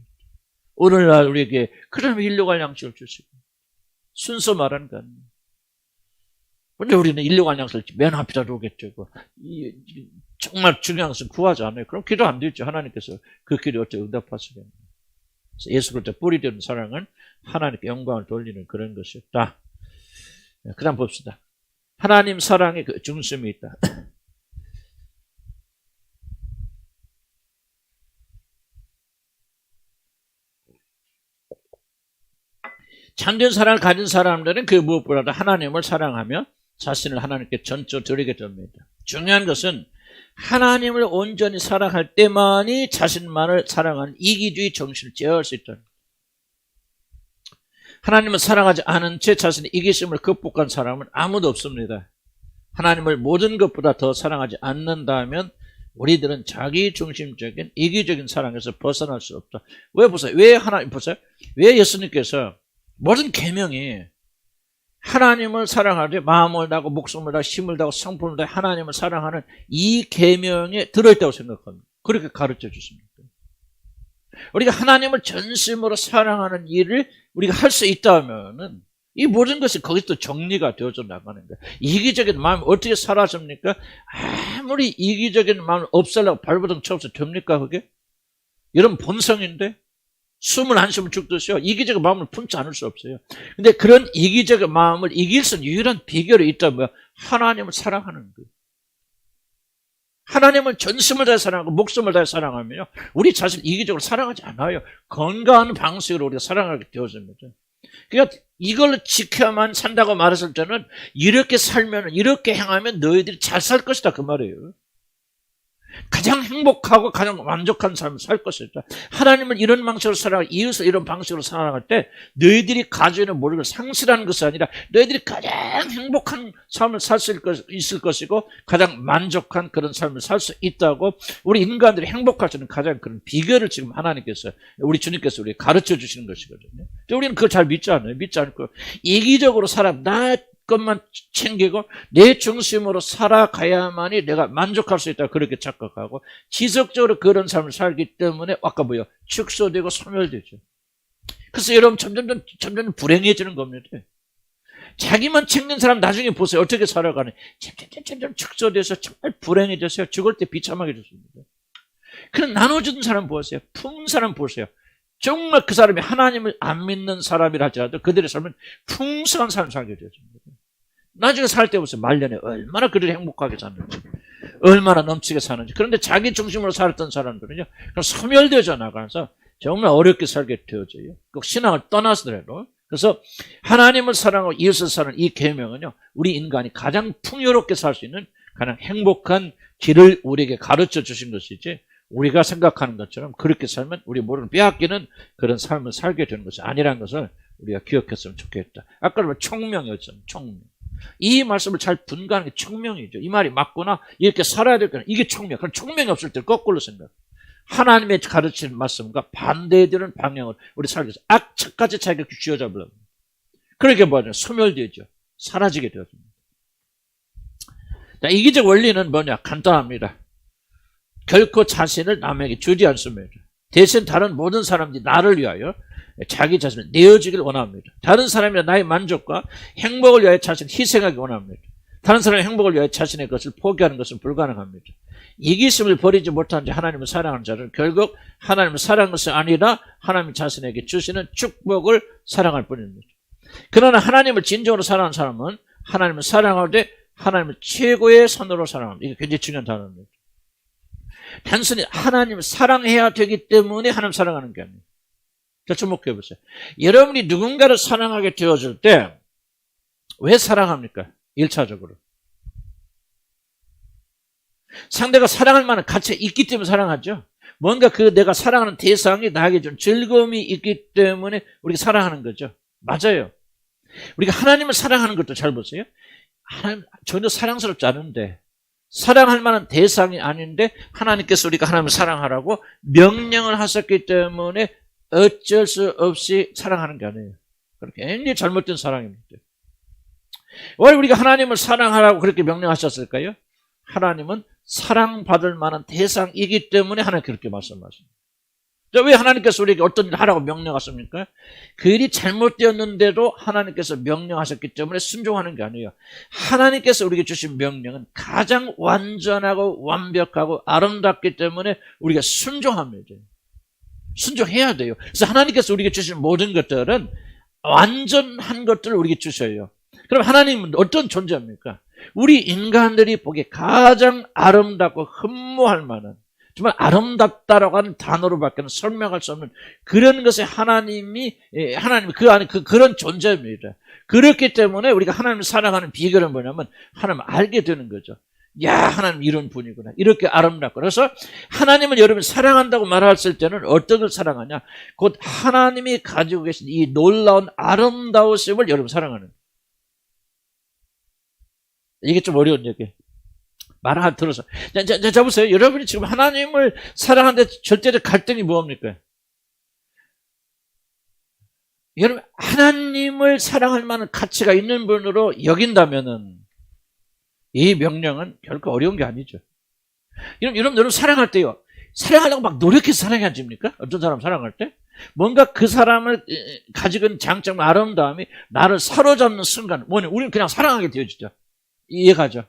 S1: 오늘날 우리에게 그러면 인력할 양식을 주시고 순서 말하는 거 아니에요. 근데 우리는 인력할 양식을 맨 앞에다 놓겠죠. 정말 중요한 것은 구하지 않아요. 그럼 기도 안 되죠. 하나님께서 그 길이 어떻게 응답하시겠나요? 예수 그리스도 뿌리 되는 사랑은 하나님께 영광을 돌리는 그런 것이었다. 그 다음 봅시다. 하나님 사랑에 그 중심이 있다. 참된 사랑을 가진 사람들은 그 무엇보다도 하나님을 사랑하며 자신을 하나님께 전적으로 드리게 됩니다. 중요한 것은 하나님을 온전히 사랑할 때만이 자신만을 사랑하는 이기주의 정신을 제어할 수 있다. 하나님을 사랑하지 않은 채 자신의 이기심을 극복한 사람은 아무도 없습니다. 하나님을 모든 것보다 더 사랑하지 않는다면 우리들은 자기 중심적인 이기적인 사랑에서 벗어날 수 없다. 왜 보세요? 왜 하나님 보세요? 왜 예수님께서 모든 계명이 하나님을 사랑하되 마음을 다하고 목숨을 다하고 힘을 다하고 성품을 다하고 하나님을 사랑하는 이 계명에 들어있다고 생각합니다. 그렇게 가르쳐 주십니다. 우리가 하나님을 전심으로 사랑하는 일을 우리가 할 수 있다면은 이 모든 것이 거기서 정리가 되어져 나가는 거예요. 이기적인 마음이 어떻게 사라집니까? 아무리 이기적인 마음을 없애려고 발버둥 쳐서 됩니까 그게? 이런 본성인데 숨을 한숨을 죽듯이요. 이기적인 마음을 품지 않을 수 없어요. 근데 그런 이기적인 마음을 이길 수 있는 유일한 비결이 있다면 하나님을 사랑하는 거예요. 하나님을 전심을 다해 사랑하고 목숨을 다해 사랑하면요. 우리 자신을 이기적으로 사랑하지 않아요. 건강한 방식으로 우리가 사랑하게 되어집니다. 그러니까 이걸 지켜야만 산다고 말했을 때는 이렇게 살면 이렇게 행하면 너희들이 잘 살 것이다 그 말이에요. 가장 행복하고 가장 만족한 삶을 살 것이다. 하나님을 이런 방식으로 사랑하고 이웃을 이런 방식으로 사랑할 때 너희들이 가지고 있는 모든 걸 상실하는 것이 아니라 너희들이 가장 행복한 삶을 살 수 있을 것이고 가장 만족한 그런 삶을 살 수 있다고 우리 인간들이 행복할 수 있는 가장 그런 비결을 지금 하나님께서 우리 주님께서 우리 가르쳐 주시는 것이거든요. 우리는 그걸 잘 믿지 않아요. 믿지 않고 이기적으로 나 것만 챙기고 내 중심으로 살아가야만이 내가 만족할 수 있다 그렇게 착각하고 지속적으로 그런 삶을 살기 때문에 아까 뭐요? 축소되고 소멸되죠. 그래서 여러분 점점 불행해지는 겁니다. 자기만 챙긴 사람 나중에 보세요. 어떻게 살아가는 점점 축소돼서 정말 불행해졌어요. 죽을 때 비참하게 됐습니다. 그럼 나눠주는 사람 보세요. 품은 사람 보세요. 정말 그 사람이 하나님을 안 믿는 사람이라 할지라도 그들의 삶은 풍성한 삶을 살게 되었습니다. 나중에 살 때 보세요. 말년에 얼마나 그들이 행복하게 사는지 얼마나 넘치게 사는지. 그런데 자기 중심으로 살았던 사람들은요 그럼 소멸되어져 나가서 정말 어렵게 살게 되어져요. 꼭 신앙을 떠나서라도. 그래서 하나님을 사랑하고 이웃을 사랑하는 이 계명은요 우리 인간이 가장 풍요롭게 살 수 있는 가장 행복한 길을 우리에게 가르쳐 주신 것이지 우리가 생각하는 것처럼 그렇게 살면 우리 모르는 빼앗기는 그런 삶을 살게 되는 것이 아니라는 것을 우리가 기억했으면 좋겠다. 아까 총명이었잖아요. 총명. 이 말씀을 잘 분간하는 게 총명이죠. 이 말이 맞구나. 이렇게 살아야 될 거나 이게 총명. 그럼 총명이 없을 때 거꾸로 생각. 하나님의 가르치는 말씀과 반대되는 방향을 우리 살기 위해서 악착같이 자기가 쥐어잡으려고. 그렇게 뭐냐 소멸되죠. 사라지게 되었습니다. 자, 이기적 원리는 뭐냐 간단합니다. 결코 자신을 남에게 주지 않습니다. 대신 다른 모든 사람들이 나를 위하여 자기 자신을 내어주기를 원합니다. 다른 사람이나 나의 만족과 행복을 위하여 자신을 희생하기 원합니다. 다른 사람의 행복을 위하여 자신의 것을 포기하는 것은 불가능합니다. 이기심을 버리지 못한 자 하나님을 사랑하는 자는 결국 하나님을 사랑하는 것이 아니라 하나님 자신에게 주시는 축복을 사랑할 뿐입니다. 그러나 하나님을 진정으로 사랑하는 사람은 하나님을 사랑할 때 하나님을 최고의 선으로 사랑합니다. 이게 굉장히 중요한 단어입니다. 단순히 하나님을 사랑해야 되기 때문에 하나님 사랑하는 게 아니에요. 자, 주목해 보세요. 여러분이 누군가를 사랑하게 되어질 때 왜 사랑합니까? 1차적으로. 상대가 사랑할 만한 가치가 있기 때문에 사랑하죠. 뭔가 그 내가 사랑하는 대상이 나에게 좀 즐거움이 있기 때문에 우리가 사랑하는 거죠. 맞아요. 우리가 하나님을 사랑하는 것도 잘 보세요. 하나님 전혀 사랑스럽지 않은데, 사랑할 만한 대상이 아닌데 하나님께서 우리가 하나님을 사랑하라고 명령을 하셨기 때문에 어쩔 수 없이 사랑하는 게 아니에요. 그렇게 굉장히 잘못된 사랑입니다. 왜 우리가 하나님을 사랑하라고 그렇게 명령하셨을까요? 하나님은 사랑받을 만한 대상이기 때문에 하나님 그렇게 말씀하십니다. 왜 하나님께서 우리에게 어떤 일을 하라고 명령하십니까? 그 일이 잘못되었는데도 하나님께서 명령하셨기 때문에 순종하는 게 아니에요. 하나님께서 우리에게 주신 명령은 가장 완전하고 완벽하고 아름답기 때문에 우리가 순종합니다. 순종해야 돼요. 그래서 하나님께서 우리에게 주신 모든 것들은 완전한 것들을 우리에게 주셔요. 그럼 하나님은 어떤 존재입니까? 우리 인간들이 보기에 가장 아름답고 흠모할 만한, 정말 아름답다라고 하는 단어로밖에는 설명할 수 없는 그런 것에 하나님이 그 안에 그런 존재입니다. 그렇기 때문에 우리가 하나님을 사랑하는 비결은 뭐냐면 하나님을 알게 되는 거죠. 야, 하나님 이런 분이구나. 이렇게 아름답고. 그래서 하나님을 여러분이 사랑한다고 말했을 때는 어떤 걸 사랑하냐? 곧 하나님이 가지고 계신 이 놀라운 아름다우심을 여러분 사랑하는. 이게 좀 어려운 얘기예요. 말 하나 들어서. 자, 보세요. 여러분이 지금 하나님을 사랑하는데 절대적 갈등이 뭡니까? 여러분, 하나님을 사랑할 만한 가치가 있는 분으로 여긴다면은 이 명령은 결코 어려운 게 아니죠. 여러분 사랑할 때요. 사랑하려고 막 노력해서 사랑해집니까? 어떤 사람 사랑할 때? 뭔가 그 사람을 가지고 있는 장점, 아름다움이 나를 사로잡는 순간, 우리는 그냥 사랑하게 되어지죠. 이해가죠?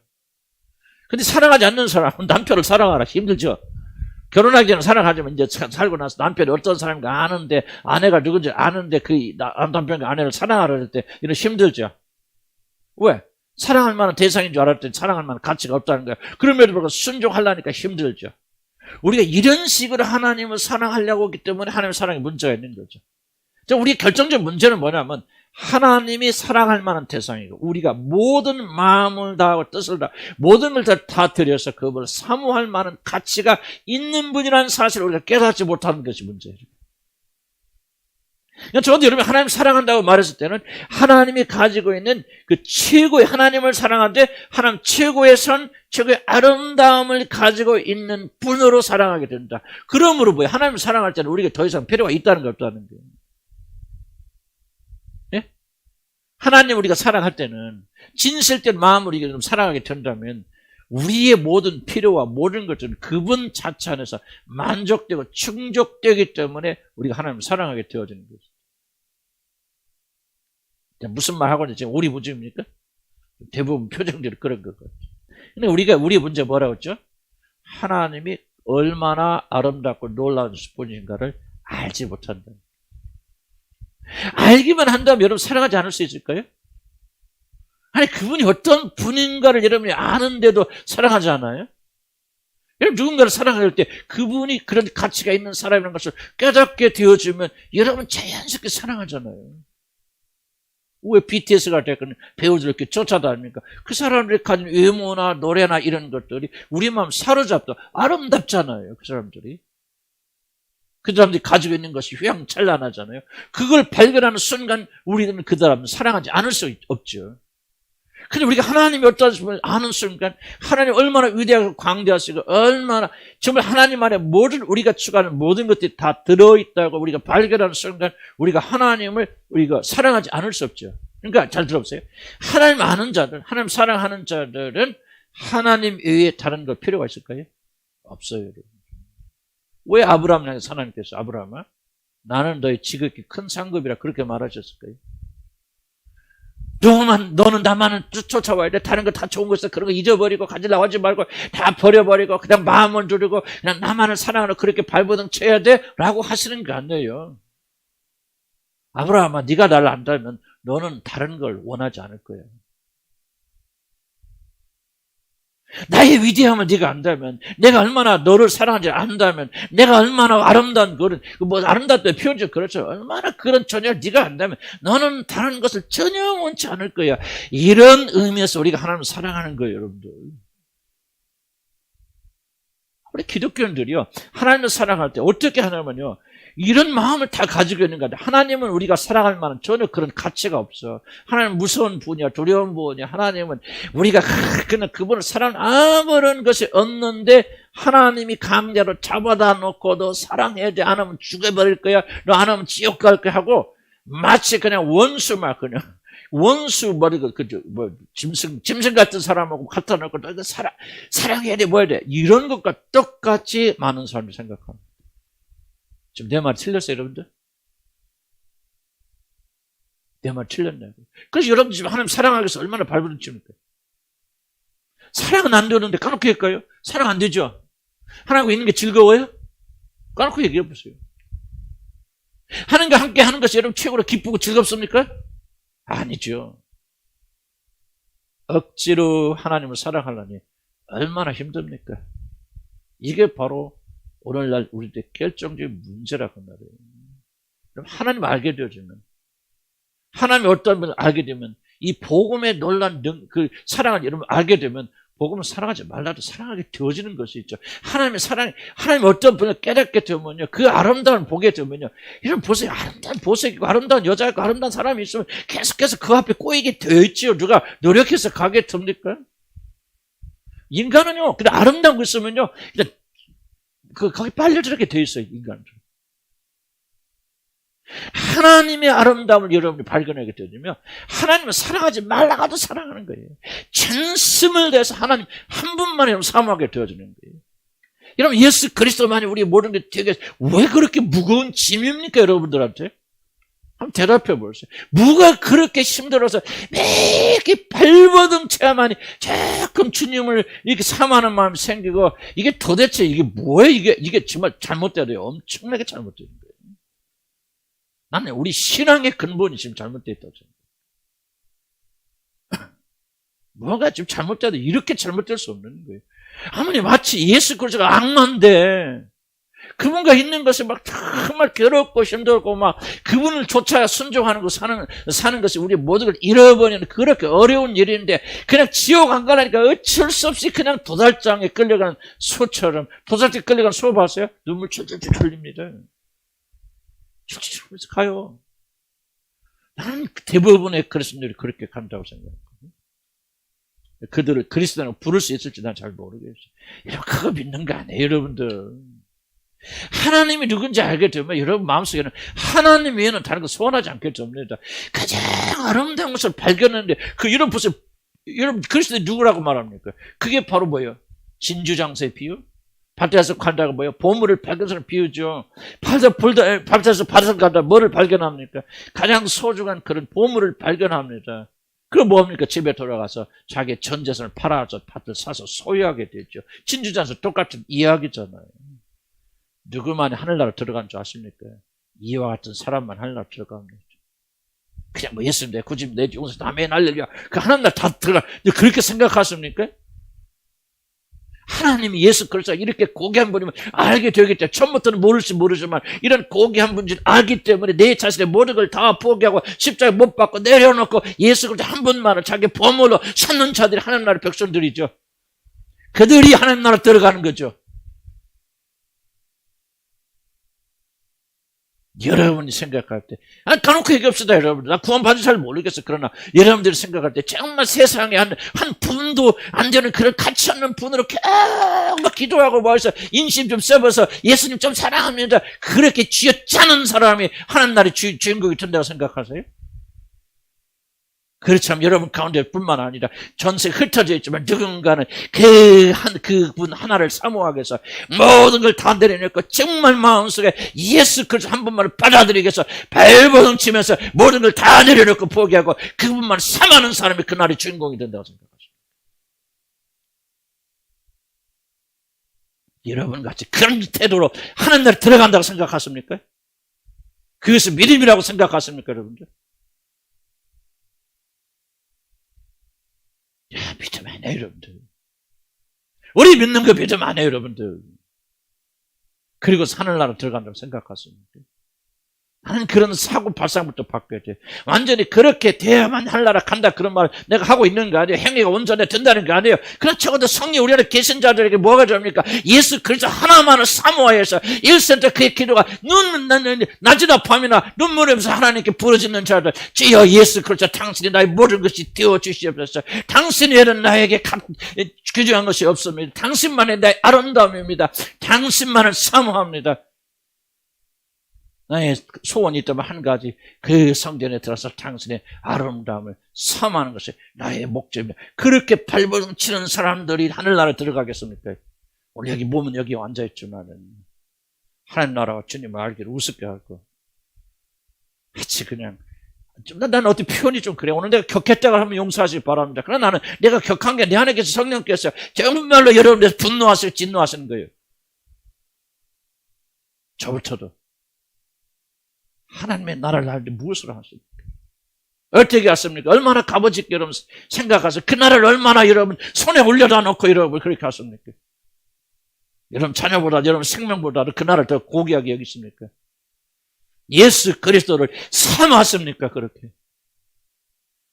S1: 근데 사랑하지 않는 사람은 남편을 사랑하라 힘들죠. 결혼하기 전에 사랑하지만 이제 살고 나서 남편이 어떤 사람인가 아는데, 아내가 누군지 아는데 그 남편과 아내를 사랑하라 할 때 이런 힘들죠. 왜? 사랑할 만한 대상인 줄 알았더니 사랑할 만한 가치가 없다는 거예요. 그럼에도 불구하고 순종하려니까 힘들죠. 우리가 이런 식으로 하나님을 사랑하려고 하기 때문에 하나님의 사랑에 문제가 있는 거죠. 우리의 결정적 문제는 뭐냐면 하나님이 사랑할 만한 대상이고 우리가 모든 마음을 다하고 뜻을 다 모든 걸 다 들여서 그분을 사모할 만한 가치가 있는 분이라는 사실을 우리가 깨닫지 못하는 것이 문제예요. 저도 여러분 하나님 사랑한다고 말했을 때는 하나님이 가지고 있는 그 최고의, 하나님을 사랑하는데 하나님 최고의 선, 최고의 아름다움을 가지고 있는 분으로 사랑하게 된다. 그러므로 뭐예요? 하나님을 사랑할 때는 우리가 더 이상 필요가 있다는 게 없다는 거예요. 예? 하나님 우리가 사랑할 때는 진실된 마음으로 우리가 좀 사랑하게 된다면 우리의 모든 필요와 모든 것들은 그분 자체 안에서 만족되고 충족되기 때문에 우리가 하나님을 사랑하게 되어지는 거죠. 무슨 말 하고 있는지 지금 오리무중입니까? 대부분 표정들이 그런 것 같아요. 근데 우리 문제 뭐라고 했죠? 하나님이 얼마나 아름답고 놀라운 분인가를 알지 못한다. 알기만 한다면 여러분 사랑하지 않을 수 있을까요? 아니 그분이 어떤 분인가를 여러분이 아는데도 사랑하지 않아요? 여러분 누군가를 사랑할 때 그분이 그런 가치가 있는 사람이라는 것을 깨닫게 되어주면 여러분 자연스럽게 사랑하잖아요. 왜 BTS가 됐건 배우들 이렇게 쫓아다닙니까? 그 사람들이 가진 외모나 노래나 이런 것들이 우리 마음 사로잡다 아름답잖아요. 그 사람들이 가지고 있는 것이 휘황찬란하잖아요. 그걸 발견하는 순간 우리는 그 사람을 사랑하지 않을 수 없죠. 근데 우리가 하나님이 어떠하신지 아는 순간 하나님 얼마나 위대하고 광대하시고 얼마나 정말 하나님 안에 모든 우리가 추구하는 모든 것들이 다 들어있다고 우리가 발견하는 순간 우리가 하나님을 우리가 사랑하지 않을 수 없죠. 그러니까 잘 들어보세요. 하나님 아는 자들, 하나님 사랑하는 자들은 하나님 외에 다른 걸 필요가 있을까요? 없어요. 여러분. 왜 아브라함을 향해서 하나님께서 아브라함아 나는 너의 지극히 큰 상급이라 그렇게 말하셨을까요? 너는 나만은 쫓아와야 돼. 다른 거 다 좋은 거 있어. 그런 거 잊어버리고 가지려고 하지 말고 다 버려버리고 그냥 마음을 두르고 그냥 나만을 사랑하는 그렇게 발버둥 쳐야 돼 라고 하시는 게 아니에요. 아브라함아 네가 나를 안다면 너는 다른 걸 원하지 않을 거야. 나의 위대함을 네가 안다면, 내가 얼마나 너를 사랑하는지 안다면, 내가 얼마나 아름다운 그런 아름답다 표현적 그렇죠. 얼마나 그런 전혀 네가 안다면 너는 다른 것을 전혀 원치 않을 거야. 이런 의미에서 우리가 하나님을 사랑하는 거예요, 여러분들. 우리 기독교인들이요, 하나님을 사랑할 때 어떻게 하냐면요, 이런 마음을 다 가지고 있는 것 같아요. 하나님은 우리가 사랑할 만한 전혀 그런 가치가 없어. 하나님은 무서운 분이야, 두려운 분이야. 하나님은 우리가 그냥 그분을 사랑하는 아무런 것이 없는데 하나님이 강제로 잡아다 놓고 너 사랑해야 돼. 안 하면 죽여버릴 거야. 너 안 하면 지옥 갈 거야 하고 마치 그냥 원수 막 그냥 원수 머리가 짐승 같은 사람하고 갖다 놓고 너 사랑해야 돼, 뭐 해야 돼. 이런 것과 똑같이 많은 사람이 생각합니다. 지금 내 말 틀렸어요, 여러분들? 내 말 틀렸네. 그래서 여러분들 지금 하나님 사랑하기 위해서 얼마나 발부림칩니까? 사랑은 안 되는데 까놓고 할까요? 사랑 안 되죠? 하나님과 있는 게 즐거워요? 까놓고 얘기해 보세요. 하나님과 함께 하는 것이 여러분 최고로 기쁘고 즐겁습니까? 아니죠. 억지로 하나님을 사랑하려니 얼마나 힘듭니까? 이게 바로 오늘날 우리들 결정적인 문제라고 말이에요. 그럼 하나님 알게 되어지면, 하나님이 어떤 분을 알게 되면, 이 복음의 놀란 그 사랑을 여러분 알게 되면, 복음을 사랑하지 말라도 사랑하게 되어지는 것이 있죠. 하나님의 사랑, 하나님 어떤 분을 깨닫게 되면요, 그 아름다운 보게 되면요, 이런 보세요. 아름다운 보석이고, 아름다운 여자이고, 아름다운 사람이 있으면 계속해서 그 앞에 꼬이게 되어 있지요. 누가 노력해서 가게 됩니까? 인간은요, 그냥 아름다운 거 있으면요, 그냥 거기 빨려들게 돼 있어요, 인간은. 하나님의 아름다움을 여러분이 발견하게 되면 하나님을 사랑하지 말라가도 사랑하는 거예요. 전심을 다해서 하나님 한 분만에 사모하게 되어지는 거예요. 여러분, 예수 그리스도만이 우리 모든 게 되게 왜 그렇게 무거운 짐입니까, 여러분들한테? 한번 대답해 보세요. 뭐가 그렇게 힘들어서 매일 발버둥 쳐야만이 조금 주님을 이렇게 사모하는 마음이 생기고, 이게 도대체 이게 뭐예요? 이게 정말 잘못되어요. 엄청나게 잘못되는 거예요. 나는 우리 신앙의 근본이 지금 잘못되어 있다고 생각해요. 뭐가 지금 잘못되어도 이렇게 잘못될 수 없는 거예요. 아무리 마치 예수 그리스도가 악마인데 그분과 있는 것이 막 정말 괴롭고 힘들고 막 그분을 쫓아 순종하는 거 사는 것이 우리 모두를 잃어버리는 그렇게 어려운 일인데 그냥 지옥 안 가라니까 어쩔 수 없이 그냥 도살장에 끌려가는 소처럼, 도살장에 끌려가는 소 봤어요? 눈물 철철철 흘립니다. 철철 흘리면서 가요. 나는 대부분의 그리스도인들이 그렇게 간다고 생각하거든요. 그들을 그리스도라고 부를 수 있을지 난 잘 모르겠어요. 여러분, 그거 믿는 거 아니에요, 여러분들. 하나님이 누군지 알게 되면 여러분 마음속에는 하나님 외에는 다른 거 소원하지 않게 됩니다. 가장 아름다운 것을 발견하는데 여러분 보세요. 여러분 그리스도의 누구라고 말합니까? 그게 바로 뭐예요? 진주장사의 비유? 밭에서 간다가 뭐예요? 보물을 발견하는 비유죠. 밭에서 밭을 간다 뭐를 발견합니까? 가장 소중한 그런 보물을 발견합니다. 그럼 뭐합니까? 집에 돌아가서 자기의 전 재산을 팔아서 밭을 사서 소유하게 되죠. 진주장사 똑같은 이야기잖아요. 누구만이 하늘나라 들어간 줄 아십니까? 이와 같은 사람만 하늘나라 들어갑니다. 그냥 뭐 예수님 내 구집 내 용서 남의 날려야 그 하늘나라 다 들어가. 그렇게 생각하십니까? 하나님이 예수 그리스도 이렇게 고귀한 분이면 알게 되겠죠. 처음부터는 모를지 모르지만 이런 고귀한 분인지 알기 때문에 내 자신의 모든 걸 다 포기하고 십자가에 못 박고 내려놓고 예수 그리스도 한 분만을 자기 보물로 찾는 자들이 하나님 나라 백성들이죠. 그들이 하나님 나라 들어가는 거죠. 여러분이 생각할 때, 까놓고 얘기합시다, 여러분들. 나 구원받은 잘 모르겠어. 그러나 여러분들이 생각할 때 정말 세상에 한 분도 안 되는 그런 가치 없는 분으로 계속 기도하고 모여서 인심 좀 써봐서 예수님 좀 사랑합니다. 그렇게 쥐어짜는 사람이 하나님 나라의 주인공이 된다고 생각하세요? 그렇지만 여러분 가운데 뿐만 아니라 전세에 흩어져 있지만 누군가는 그분 하나를 사모하기 위해서 모든 걸 다 내려놓고 정말 마음속에 예수 그리스도 한 분만을 받아들이기 위해서 발버둥 치면서 모든 걸 다 내려놓고 포기하고 그분만 사모하는 사람이 그날의 주인공이 된다고 생각하십니다. 여러분 같이 그런 태도로 하나님 나라에 들어간다고 생각하십니까? 그것이 믿음이라고 생각하십니까, 여러분들? 야, 믿으면 안 해요, 여러분들. 우리 믿는 거 믿으면 안 해요, 여러분들. 그리고 하늘나라 들어간다고 생각하십니까? 하는 그런 사고 발상부터 바꿔야 돼. 완전히 그렇게 돼야만 하늘나라 간다 그런 말 내가 하고 있는 거 아니에요. 행위가 온전해 된다는 거 아니에요. 그렇나 적어도 성령 우리 안에 계신 자들에게 뭐가 좋습니까? 예수 그리스도 하나만을 사모하여서 1센트 그의 기도가 낮이나 밤이나 눈물을 흘리면서 하나님께 부르짖는 자들, 주여 예수 그리스도 당신이 나의 모든 것이 되어주시옵소서. 당신이 외에는 나에게 귀중한 것이 없습니다. 당신만이 나의 아름다움입니다. 당신만을 사모합니다. 나의 소원이 있다면 한 가지, 그 성전에 들어서 당신의 아름다움을 사모하는 것이 나의 목적입니다. 그렇게 발버둥치는 사람들이 하늘나라에 들어가겠습니까? 오늘 여기 몸은 여기 앉아있지만은 하나님 나라와 주님을 알기를 우습게 하고 마치 그냥 나는 어떻게 표현이 좀 그래. 오늘 내가 격했다고 하면 용서하시기 바랍니다. 그러나 나는 내가 격한 게 내 안에 계신 성령께서 정말로 여러분들 분노하시고 진노하시는 거예요. 저부터도 하나님의 나라를 할 때 무엇을 하십니까? 어떻게 하십니까? 얼마나 값어짓게 여러분 생각하세요. 그 나라를 얼마나 여러분 손에 올려다 놓고 여러분 그렇게 하십니까? 여러분 자녀보다 여러분 생명보다 그 나라를 더 고귀하게 여기십니까? 예수 그리스도를 사모하십니까? 그렇게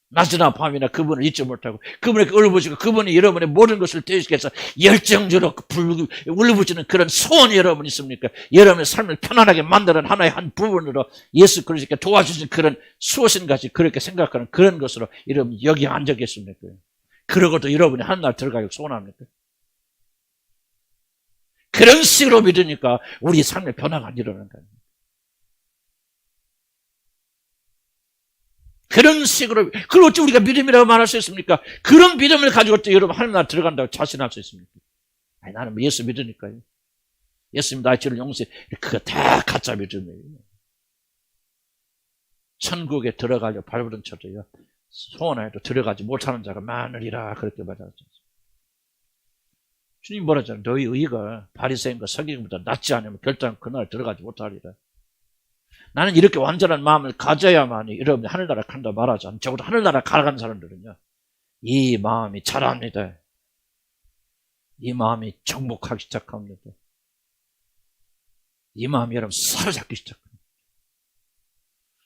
S1: 낮이나 밤이나 그분을 잊지 못하고 그분에게 울부짖고 그분이 여러분의 모든 것을 되시게 해서 열정적으로 울부짖는 그런 소원이 여러분 있습니까? 여러분의 삶을 편안하게 만드는 하나의 한 부분으로 예수 그리스도께 도와주신 그런 수호신같이 그렇게 생각하는 그런 것으로 여러분 여기 앉아 계십니까? 그러고도 여러분이 하나님 들어가기를 소원합니까? 그런 식으로 믿으니까 우리 삶의 변화가 안 일어나는 거예요. 그런 식으로, 그걸 어찌 우리가 믿음이라고 말할 수 있습니까? 그런 믿음을 가지고 또 여러분 하나님 나라 들어간다고 자신할 수 있습니까? 아니, 나는 예수 믿으니까요. 예수님 나의 죄를 용서해. 그거 다 가짜 믿음이에요. 천국에 들어가려 발버둥 쳐도요, 소원하여도 들어가지 못하는 자가 많으리라 그렇게 말하셨어요. 주님 뭐라 하잖아요. 너희 의가 바리새인과 서기관보다 낫지 않으면 결단 그날 들어가지 못하리라. 나는 이렇게 완전한 마음을 가져야만이 여러분이 하늘나라 간다 말하지 않죠. 적어도 하늘나라 가라간 사람들은요, 이 마음이 자랍니다. 이 마음이 정복하기 시작합니다. 이 마음이 여러분 사로잡기 시작합니다.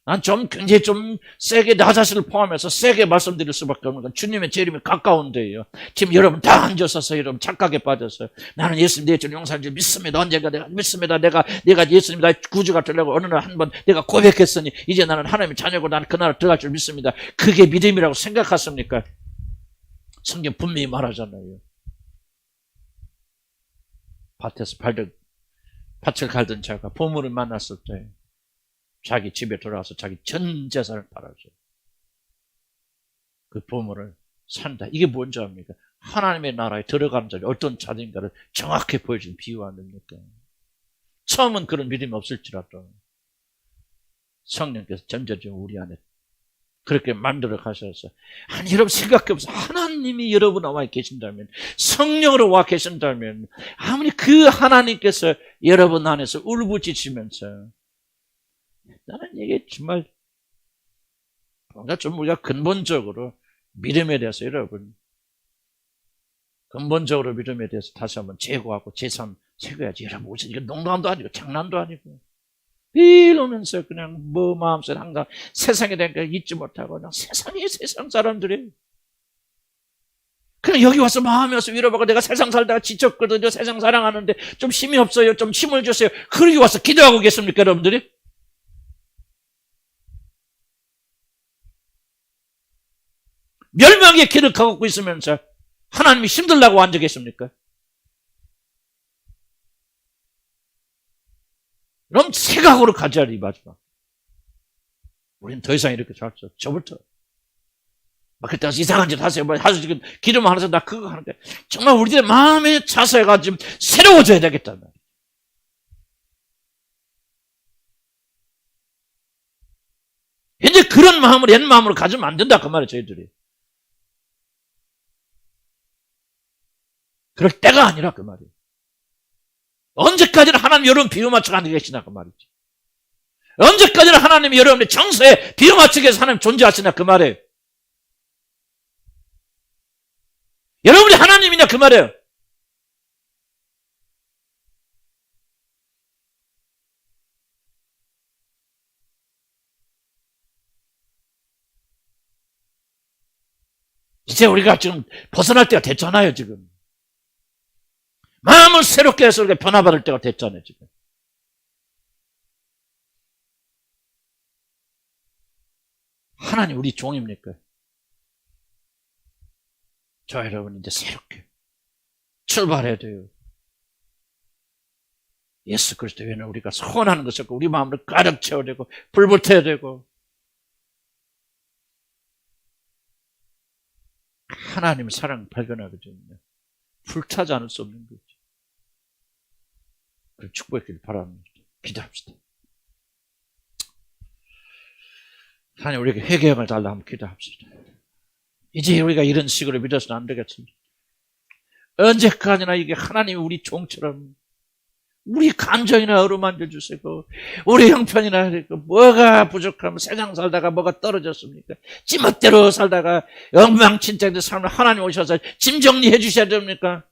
S1: 난 굉장히 좀 세게 나 자신을 포함해서 세게 말씀드릴 수밖에 없는 건 주님의 재림이 가까운데요. 지금 여러분 다 앉아서서 여러분 착각에 빠져서 나는 예수님 내 죄를 용서할 줄 믿습니다. 언젠가 내가 믿습니다. 내가 예수님 나의 구주가 되려고 어느 날 한번 내가 고백했으니 이제 나는 하나님의 자녀고 나는 그 나라 들어갈 줄 믿습니다. 그게 믿음이라고 생각하십니까? 성경 분명히 말하잖아요. 밭에서 밭을 갈던 자가 보물을 만났을 때 자기 집에 돌아와서 자기 전 재산을 팔아줘. 그 보물을 산다. 이게 뭔지 압니까? 하나님의 나라에 들어가는 자리 어떤 자인가를 정확히 보여준 비유 아닙니까? 처음은 그런 믿음이 없을지라도 성령께서 점점점 우리 안에 그렇게 만들어 가셔서, 아니 여러분 생각해보세요. 하나님이 여러분 와 계신다면, 성령으로 와 계신다면, 아무리 그 하나님께서 여러분 안에서 울부짖으면서, 나는 이게 정말 뭔가 좀 우리가 근본적으로 믿음에 대해서 여러분 근본적으로 믿음에 대해서 다시 한번 재고하고 재산 새겨야지. 여러분 이게 농담도 아니고 장난도 아니고 이러면서 그냥 뭐 마음속에 항상 세상에 대한 걸 잊지 못하고 그냥 세상 사람들이 그냥 여기 와서 마음이 와서 위로받고 내가 세상 살다가 지쳤거든요. 세상 사랑하는데 좀 힘이 없어요. 좀 힘을 주세요. 그러기 와서 기도하고 계십니까 여러분들이? 멸망의 길을 가고 있으면서 하나님이 힘들다고 앉아 계십니까? 그럼 생각으로 가져야 이 마지막. 우리는 더 이상 이렇게 살 수 없어. 저부터. 막 그때 이상한 짓 하세요. 하셔 지금 기도만 하면서 나 그거 하는데 정말 우리들의 마음의 자세가 지금 새로워져야 되겠단 말이에요. 이제 그런 마음을 옛 마음으로 가지면 안 된다 그 말이에요. 저희들이. 그럴 때가 아니라 그 말이에요. 언제까지나 하나님 여러분 비유 맞춰 가는 계시나 그 말이죠. 언제까지나 하나님이 여러분의 정서에 비유 맞추기 위해서 하나님 존재하시나 그 말이에요. 여러분이 하나님이냐 그 말이에요. 이제 우리가 지금 벗어날 때가 됐잖아요, 지금. 마음을 새롭게 해서 우리가 변화받을 때가 됐잖아요, 지금. 하나님 우리 종입니까? 저 여러분 이제 새롭게 출발해야 돼요. 예수 그리스도 외에는 우리가 소원하는 것이 없고 우리 마음을 가득 채워야 되고 불붙어야 되고 하나님의 사랑을 발견하게 되면 불타지 않을 수 없는 거죠. 그 축복했기를 바랍니다. 기도합시다. 하나님 우리에게 회개함을 달라 한번 기도합시다. 이제 우리가 이런 식으로 믿어서는 안 되겠습니다. 언제까지나 이게 하나님이 우리 종처럼 우리 감정이나 어루만져 주시고 우리 형편이나 뭐가 부족하면 세상 살다가 뭐가 떨어졌습니까? 지멋대로 살다가 엉망진창된 삶을 하나님 오셔서 짐 정리해 주셔야 됩니까?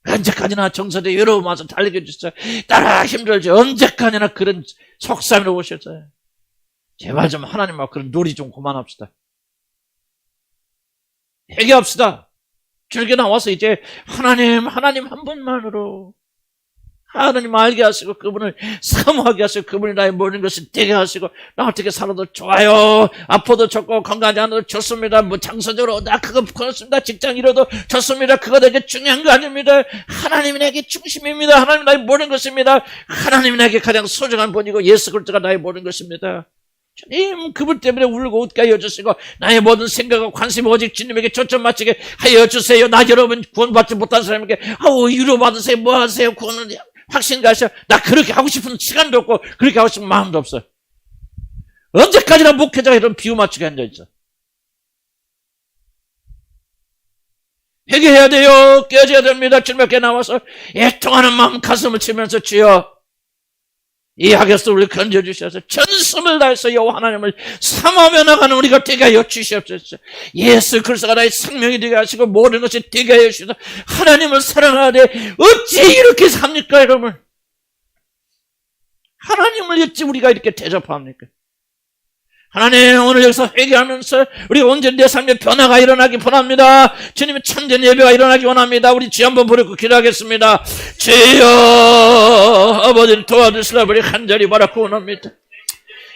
S1: 언제까지나 정서대 외로움 와서 달리게 주세요. 따라 힘들지 언제까지나 그런 속삭임으로 오셨어요. 제발 좀 하나님하고 그런 놀이 좀 그만합시다. 회개합시다. 줄게 나와서 이제 하나님 한 분만으로 하나님 알게 하시고 그분을 사모하게 하시고 그분이 나의 모든 것을 되게 하시고 나 어떻게 살아도 좋아요. 아파도 좋고 건강하지 않아도 좋습니다. 뭐 장소적으로 나 그거 그렇습니다. 직장 잃어도 좋습니다. 그거 되게 중요한 거 아닙니다. 하나님이 내게 중심입니다. 하나님 나의 모든 것입니다. 하나님이 내게 가장 소중한 분이고 예수 그리스도가 나의 모든 것입니다. 주님 그분 때문에 울고 웃게 하여 주시고 나의 모든 생각과 관심 오직 주님에게 초점 맞추게 하여 주세요. 나 여러분 구원받지 못한 사람에게 위로 받으세요. 뭐 하세요? 구원은 확신 가셔. 나 그렇게 하고 싶은 시간도 없고 그렇게 하고 싶은 마음도 없어. 언제까지나 목회자가 이런 비유 맞추게 앉아있어. 회개해야 돼요. 깨어져야 됩니다. 주님께 나와서 애통하는 마음 가슴을 치면서 주여 이 악에서 우리를 건져주셔서 전심을 다해서 여호와 하나님을 사모하며 나가는 우리가 되게 하여 주시옵소서. 예수 그리스도가 나의 생명이 되게 하시고 모든 것이 되게 하여 주셔서 하나님을 사랑하되 어찌 이렇게 삽니까 여러분? 하나님을 어찌 우리가 이렇게 대접합니까? 하나님 오늘 여기서 회개하면서 우리가 온전히 내 삶에 변화가 일어나기 원합니다. 주님의 참된 예배가 일어나기 원합니다. 우리 주여 한번 부르고 기도하겠습니다. 주여 아버지를 도와주시라 우리 간절히 바라고 원합니다.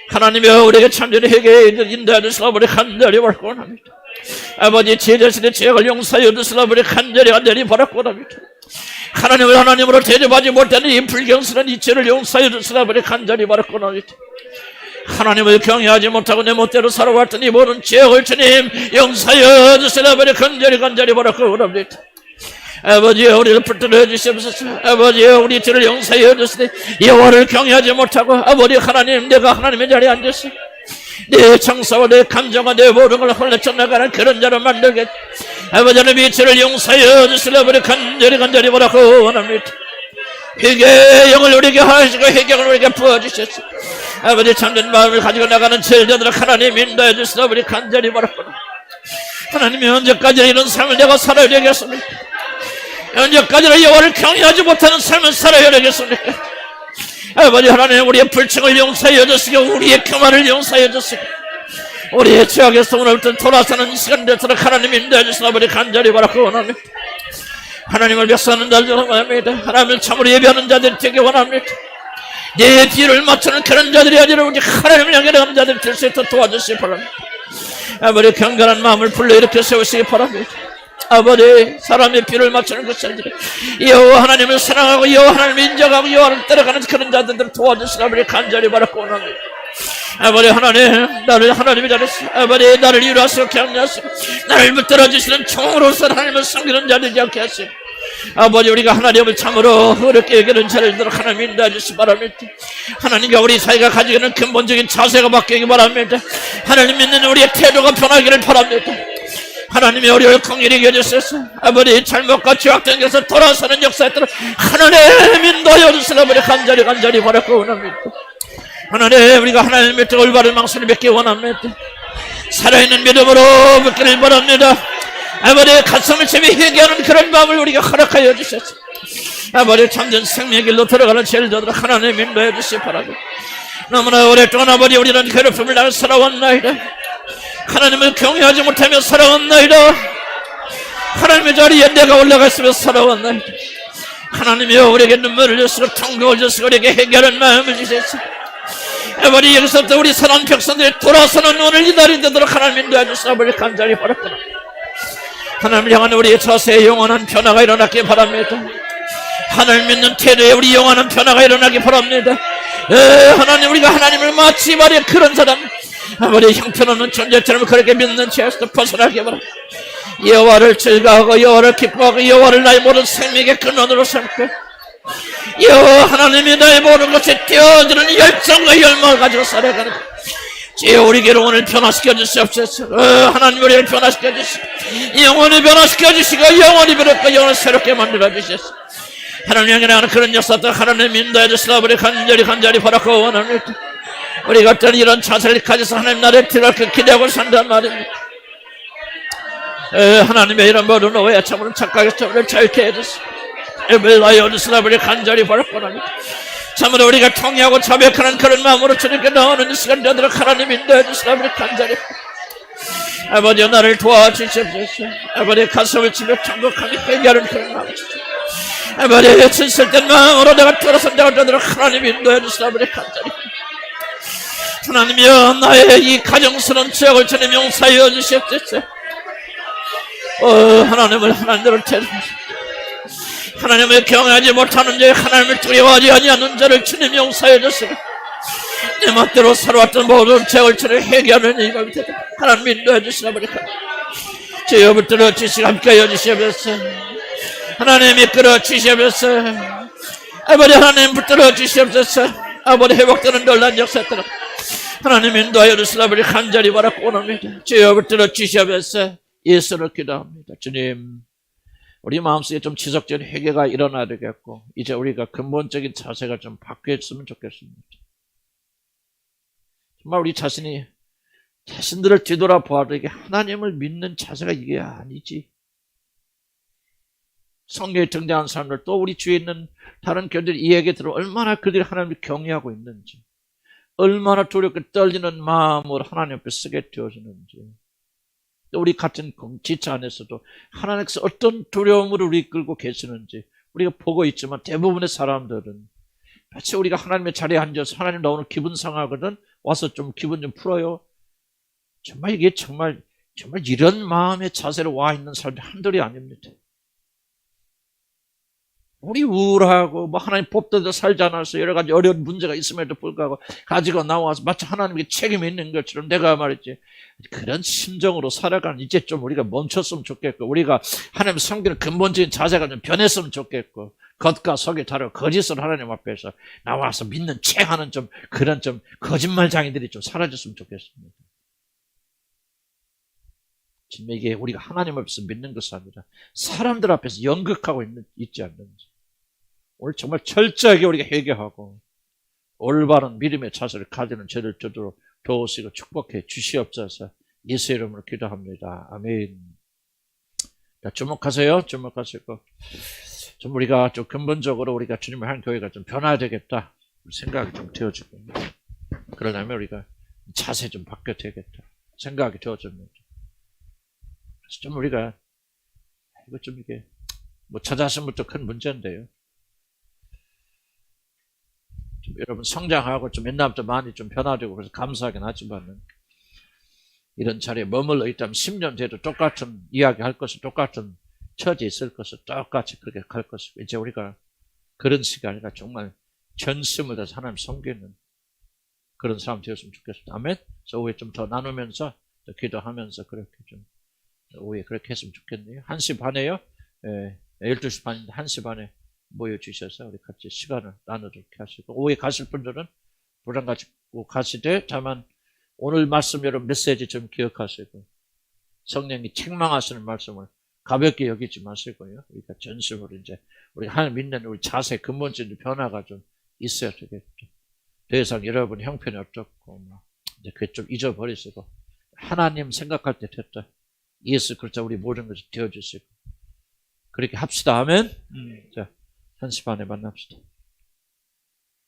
S1: 하나님이여 우리에게 참된 회개에 인도해 주시라 우리 간절히 바라고 원합니다. 아버지 제 자신의 죄악을 용서하여 주시라 우리 간절히 바라고 원합니다. 하나님을 하나님으로 대접하지 못하는 이 불경스러운 이 죄를 용서하여 주시라 우리 간절히 바라고 원합니다. 하나님을 경외하지 못하고 내 멋대로 살아왔던 이 모든 죄악을 주님 용서하여 주시라 우리 간절히 바라고 원합니다. 아버지여 우리를 붙들어 주시옵소서. 아버지여 우리 죄를 용서하여 주시되 여호와를 경외하지 못하고 아버지 하나님 내가 하나님의 자리에 앉았어 내 정서와 내 감정과 내 모든 걸 헐레쳐 나가는 그런 자로 만들게 아버지 하나님 이 죄를 용서하여 주시라 우리 간절히 바라고 원합니다. 회개의 영을 우리에게 하시고 회개를 우리에게 부어주셨소. 아버지 참된 마음을 가지고 나가는 제자들을 하나님 인도해 주시라 우리 간절히 바라고 하나님이 언제까지나 이런 삶을 내가 살아야 되겠습니까? 언제까지나 여호와를 경외하지 못하는 삶을 살아야 되겠습니까? 아버지 하나님 우리의 불평을 용서하여 주시고 우리의 교만을 용서하여 주시고 우리의 죄악에서 오늘부터 돌아서는 시간 되도록 하나님 인도해 주시라 우리 간절히 바라고 원합니다. 하나님을 멱사는 자들이 원합니다. 하나님을 참으로 예배하는 자들이 되게 원합니다. 내 뒤를 맞추는 그런 자들이 아니라 우리 하나님을 향해 나가는 자들이 될 수 있도록 도와주시기 바랍니다. 아버지 경건한 마음을 불러일으켜 세우시기 바랍니다. 아버지 사람의 뒤를 맞추는 것이 아니라 여호와 하나님을 사랑하고 여호와 하나님을 인정하고 여호와를 따라가는 그런 자들을 도와주시라 우리 간절히 바라고 원합니다. 아버지 하나님 나를 하나님이 잘했어. 아버지 나를 위로하시고 격려하시고 나를 붙들어 주시는 총으로서 하나님을 섬기는 자들이 되게 하시고 아버지 우리가 하나님을 참으로 어렵게 여기는 자들을 하나님 인도해 주시기 바랍니다. 하나님과 우리 사이가 가지고 있는 근본적인 자세가 바뀌기 바랍니다. 하나님 믿는 우리의 태도가 변하기를 바랍니다. 하나님의 어려울 긍휼히 여겨주셔서 아버지 잘못과 죄악된 것에서 돌아서는 역사에 따라 하나님 인도하여 주시라 우리 간절히 바라고 원합니다. 하나님 우리가 하나님 밑에 올바른 망설을 맺기 원합니다. 살아있는 믿음으로 묻기를 바랍니다. 아버지 가슴을 채미 회개하는 그런 마음을 우리가 허락하여 주셔서 아버지 참된 생명의 길로 들어가는 죄를 저들어 하나님 인도해 주시기 바랍니다. 너무나 오랫동안 아버지 우리는 괴롭힘을 당해 살아왔나이다. 하나님을 경외하지 못하며 살아왔나이다. 하나님의 자리에 내가 올라가 있으며 살아왔나이다. 하나님이여 우리에게 눈물을 주시고 통곡을 주시고 우리에게 해결한 마음을 주셨소. 아버지 여기서부터 우리 사랑 백성들이 돌아서는 오늘 기다린 되도록 하나님 인도해 주시오. 아버지 간절히 바랍니다. 하나님을 향한 우리의 자세에 영원한 변화가 일어나길 바랍니다. 하나님 믿는 태도에 우리 영원한 변화가 일어나길 바랍니다. 하나님 우리가 하나님을 마치 말해 그런 사람 아버지 형편없는 존재처럼 그렇게 믿는 죄에서 벗어나게 바랍니다. 여호와를 즐거워하고 여호와를 기뻐하고 여호와를 나의 모든 생명의 근원으로 삼고 여호와 하나님이 나의 모든 것에 띄어지는 열정과 열망을 가지고 살아가는 주여 우리에게로 오늘 변화시켜 주시옵소서. 하나님 우리를 변화시켜 주시고 영원히 변화시켜 주시고 영원히 변화시켜 영원히 새롭게 만들어 주시옵소서. 하나님 향해 나가는 그런 역사들 하나님 인도해 주시라. 우리 간절히 바라고 원합니다. 우리가 어떤 이런 자세를 가져서 하나님 나라에 들어갈 기대하고 산단 말입니다. 하나님의 이런 모든 오해 참으로 착각에서 우리를 자유케 해주시고 에벨라여 주시라. 우리 간절히 바라고 원합니다. 참으로 우리가 통회하고 자백하는 그런 마음으로 주님께 나오는 이 시간 되도록 하나님 인도해 주시라. 우리 간절히 아버지 나를 도와주시옵소서. 아버지 가슴을 치며 천국하게 회개하는 그런 마음을 주시옵소서. 아버지 진실된 마음으로 내가 돌아서 내가 되도록 하나님 인도해 주시라. 우리 간절히 하나님이여 나의 이 가정스러운 죄악을 주님 용서하여 주시옵소서. 하나님을 하나님대로 태우소서. 하나님을 경외하지 못하는 자 하나님을 두려워하지 아니하는 자를 주님 용서해 주시고 내 멋대로 살아왔던 모든 죄악을 주님 회개하는 이 마음이 되도록 하나님 인도해 주시라. 버리까 주여 붙들어 주시고 함께하여 주시옵소서. 하나님 이끌어 주시옵소서. 아버지 하나님 붙들어 주시옵소서. 아버지 회복되는 놀란 역사들은 하나님 인도하여 주시라. 버리 간절히 바라고 원합니다. 주여 붙들어 주시옵소서. 예수를 기도합니다. 주님 우리 마음속에 좀 지속적인 회개가 일어나야 되겠고 이제 우리가 근본적인 자세가 좀 바뀌었으면 좋겠습니다. 정말 우리 자신들을 뒤돌아보아도 이게 하나님을 믿는 자세가 이게 아니지. 성경에 등장한 사람들 또 우리 주위에 있는 다른 교회들이 이 얘기 들어 얼마나 그들이 하나님을 경외하고 있는지 얼마나 두렵게 떨리는 마음으로 하나님 앞에 서게 되어지는지 또 우리 같은 지체 안에서도 하나님께서 어떤 두려움으로 우리 이끌고 계시는지 우리가 보고 있지만 대부분의 사람들은 마치 우리가 하나님의 자리에 앉아서 하나님 나 오늘 기분 상하거든 와서 좀 기분 좀 풀어요. 정말 이게 정말 이런 마음의 자세로 와 있는 사람들이 한둘이 아닙니다. 우리 우울하고 뭐 하나님 법대로 살지 않아서 여러 가지 어려운 문제가 있음에도 불구하고 가지고 나와서 마치 하나님께 책임이 있는 것처럼 내가 말했지 그런 심정으로 살아가는 이제 좀 우리가 멈췄으면 좋겠고 우리가 하나님 섬기는 근본적인 자세가 좀 변했으면 좋겠고 겉과 속이 다르고 거짓을 하나님 앞에서 나와서 믿는 체하는 좀 그런 좀 거짓말장이들이 좀 사라졌으면 좋겠습니다. 지금 이게 우리가 하나님 앞에서 믿는 것이 아니라 사람들 앞에서 연극하고 있지 않는지 오늘 정말 철저하게 우리가 회개하고 올바른 믿음의 자세를 가지는 저를 저도록 도우시고 축복해 주시옵소서. 예수 이름으로 기도합니다. 아멘. 자, 주목하세요. 주목하시고 좀 우리가 좀 근본적으로 우리가 주님을 한 교회가 좀 변화되겠다 생각이 좀 되어지고 그러려면 우리가 자세 좀 바뀌어야 되겠다 생각이 되어집니다. 그래서 좀 우리가 이거 좀 이게 뭐 찾아서는 또 큰 문제인데요. 좀 여러분 성장하고 좀 옛날부터 많이 좀 변화되고 그래서 감사하긴 하지만은 이런 자리에 머물러 있다면 10년 뒤에도 똑같은 이야기 할 것을 똑같은 처지에 있을 것을 똑같이 그렇게 갈 것이고 이제 우리가 그런 시간이라 정말 전심을 다해서 하나님 섬기는 그런 사람 되었으면 좋겠습니다. 아멘. 그래서 오후에 좀 더 나누면서 더 기도하면서 그렇게 좀 오후에 그렇게 했으면 좋겠네요. 1시 반에요. 12시 반인데 1시 반에 모여주셔서 우리 같이 시간을 나누도록 하시고 오후에 가실 분들은 불안 가지고 가시되 다만 오늘 말씀 여러분 메시지 좀 기억하시고 성령이 책망하시는 말씀을 가볍게 여기지 마시고요. 우리가 전심으로 이제 우리 하나님 믿는 우리 자세 근본적인 변화가 좀 있어야 되겠죠. 더 이상 여러분 형편이 어떻고 이제 그게 좀 잊어버리시고 하나님 생각할 때 됐다. 예수 그리스도 우리 모든 것을 되어주시고 그렇게 합시다. 아멘. 자, 1시 반에 만납시다.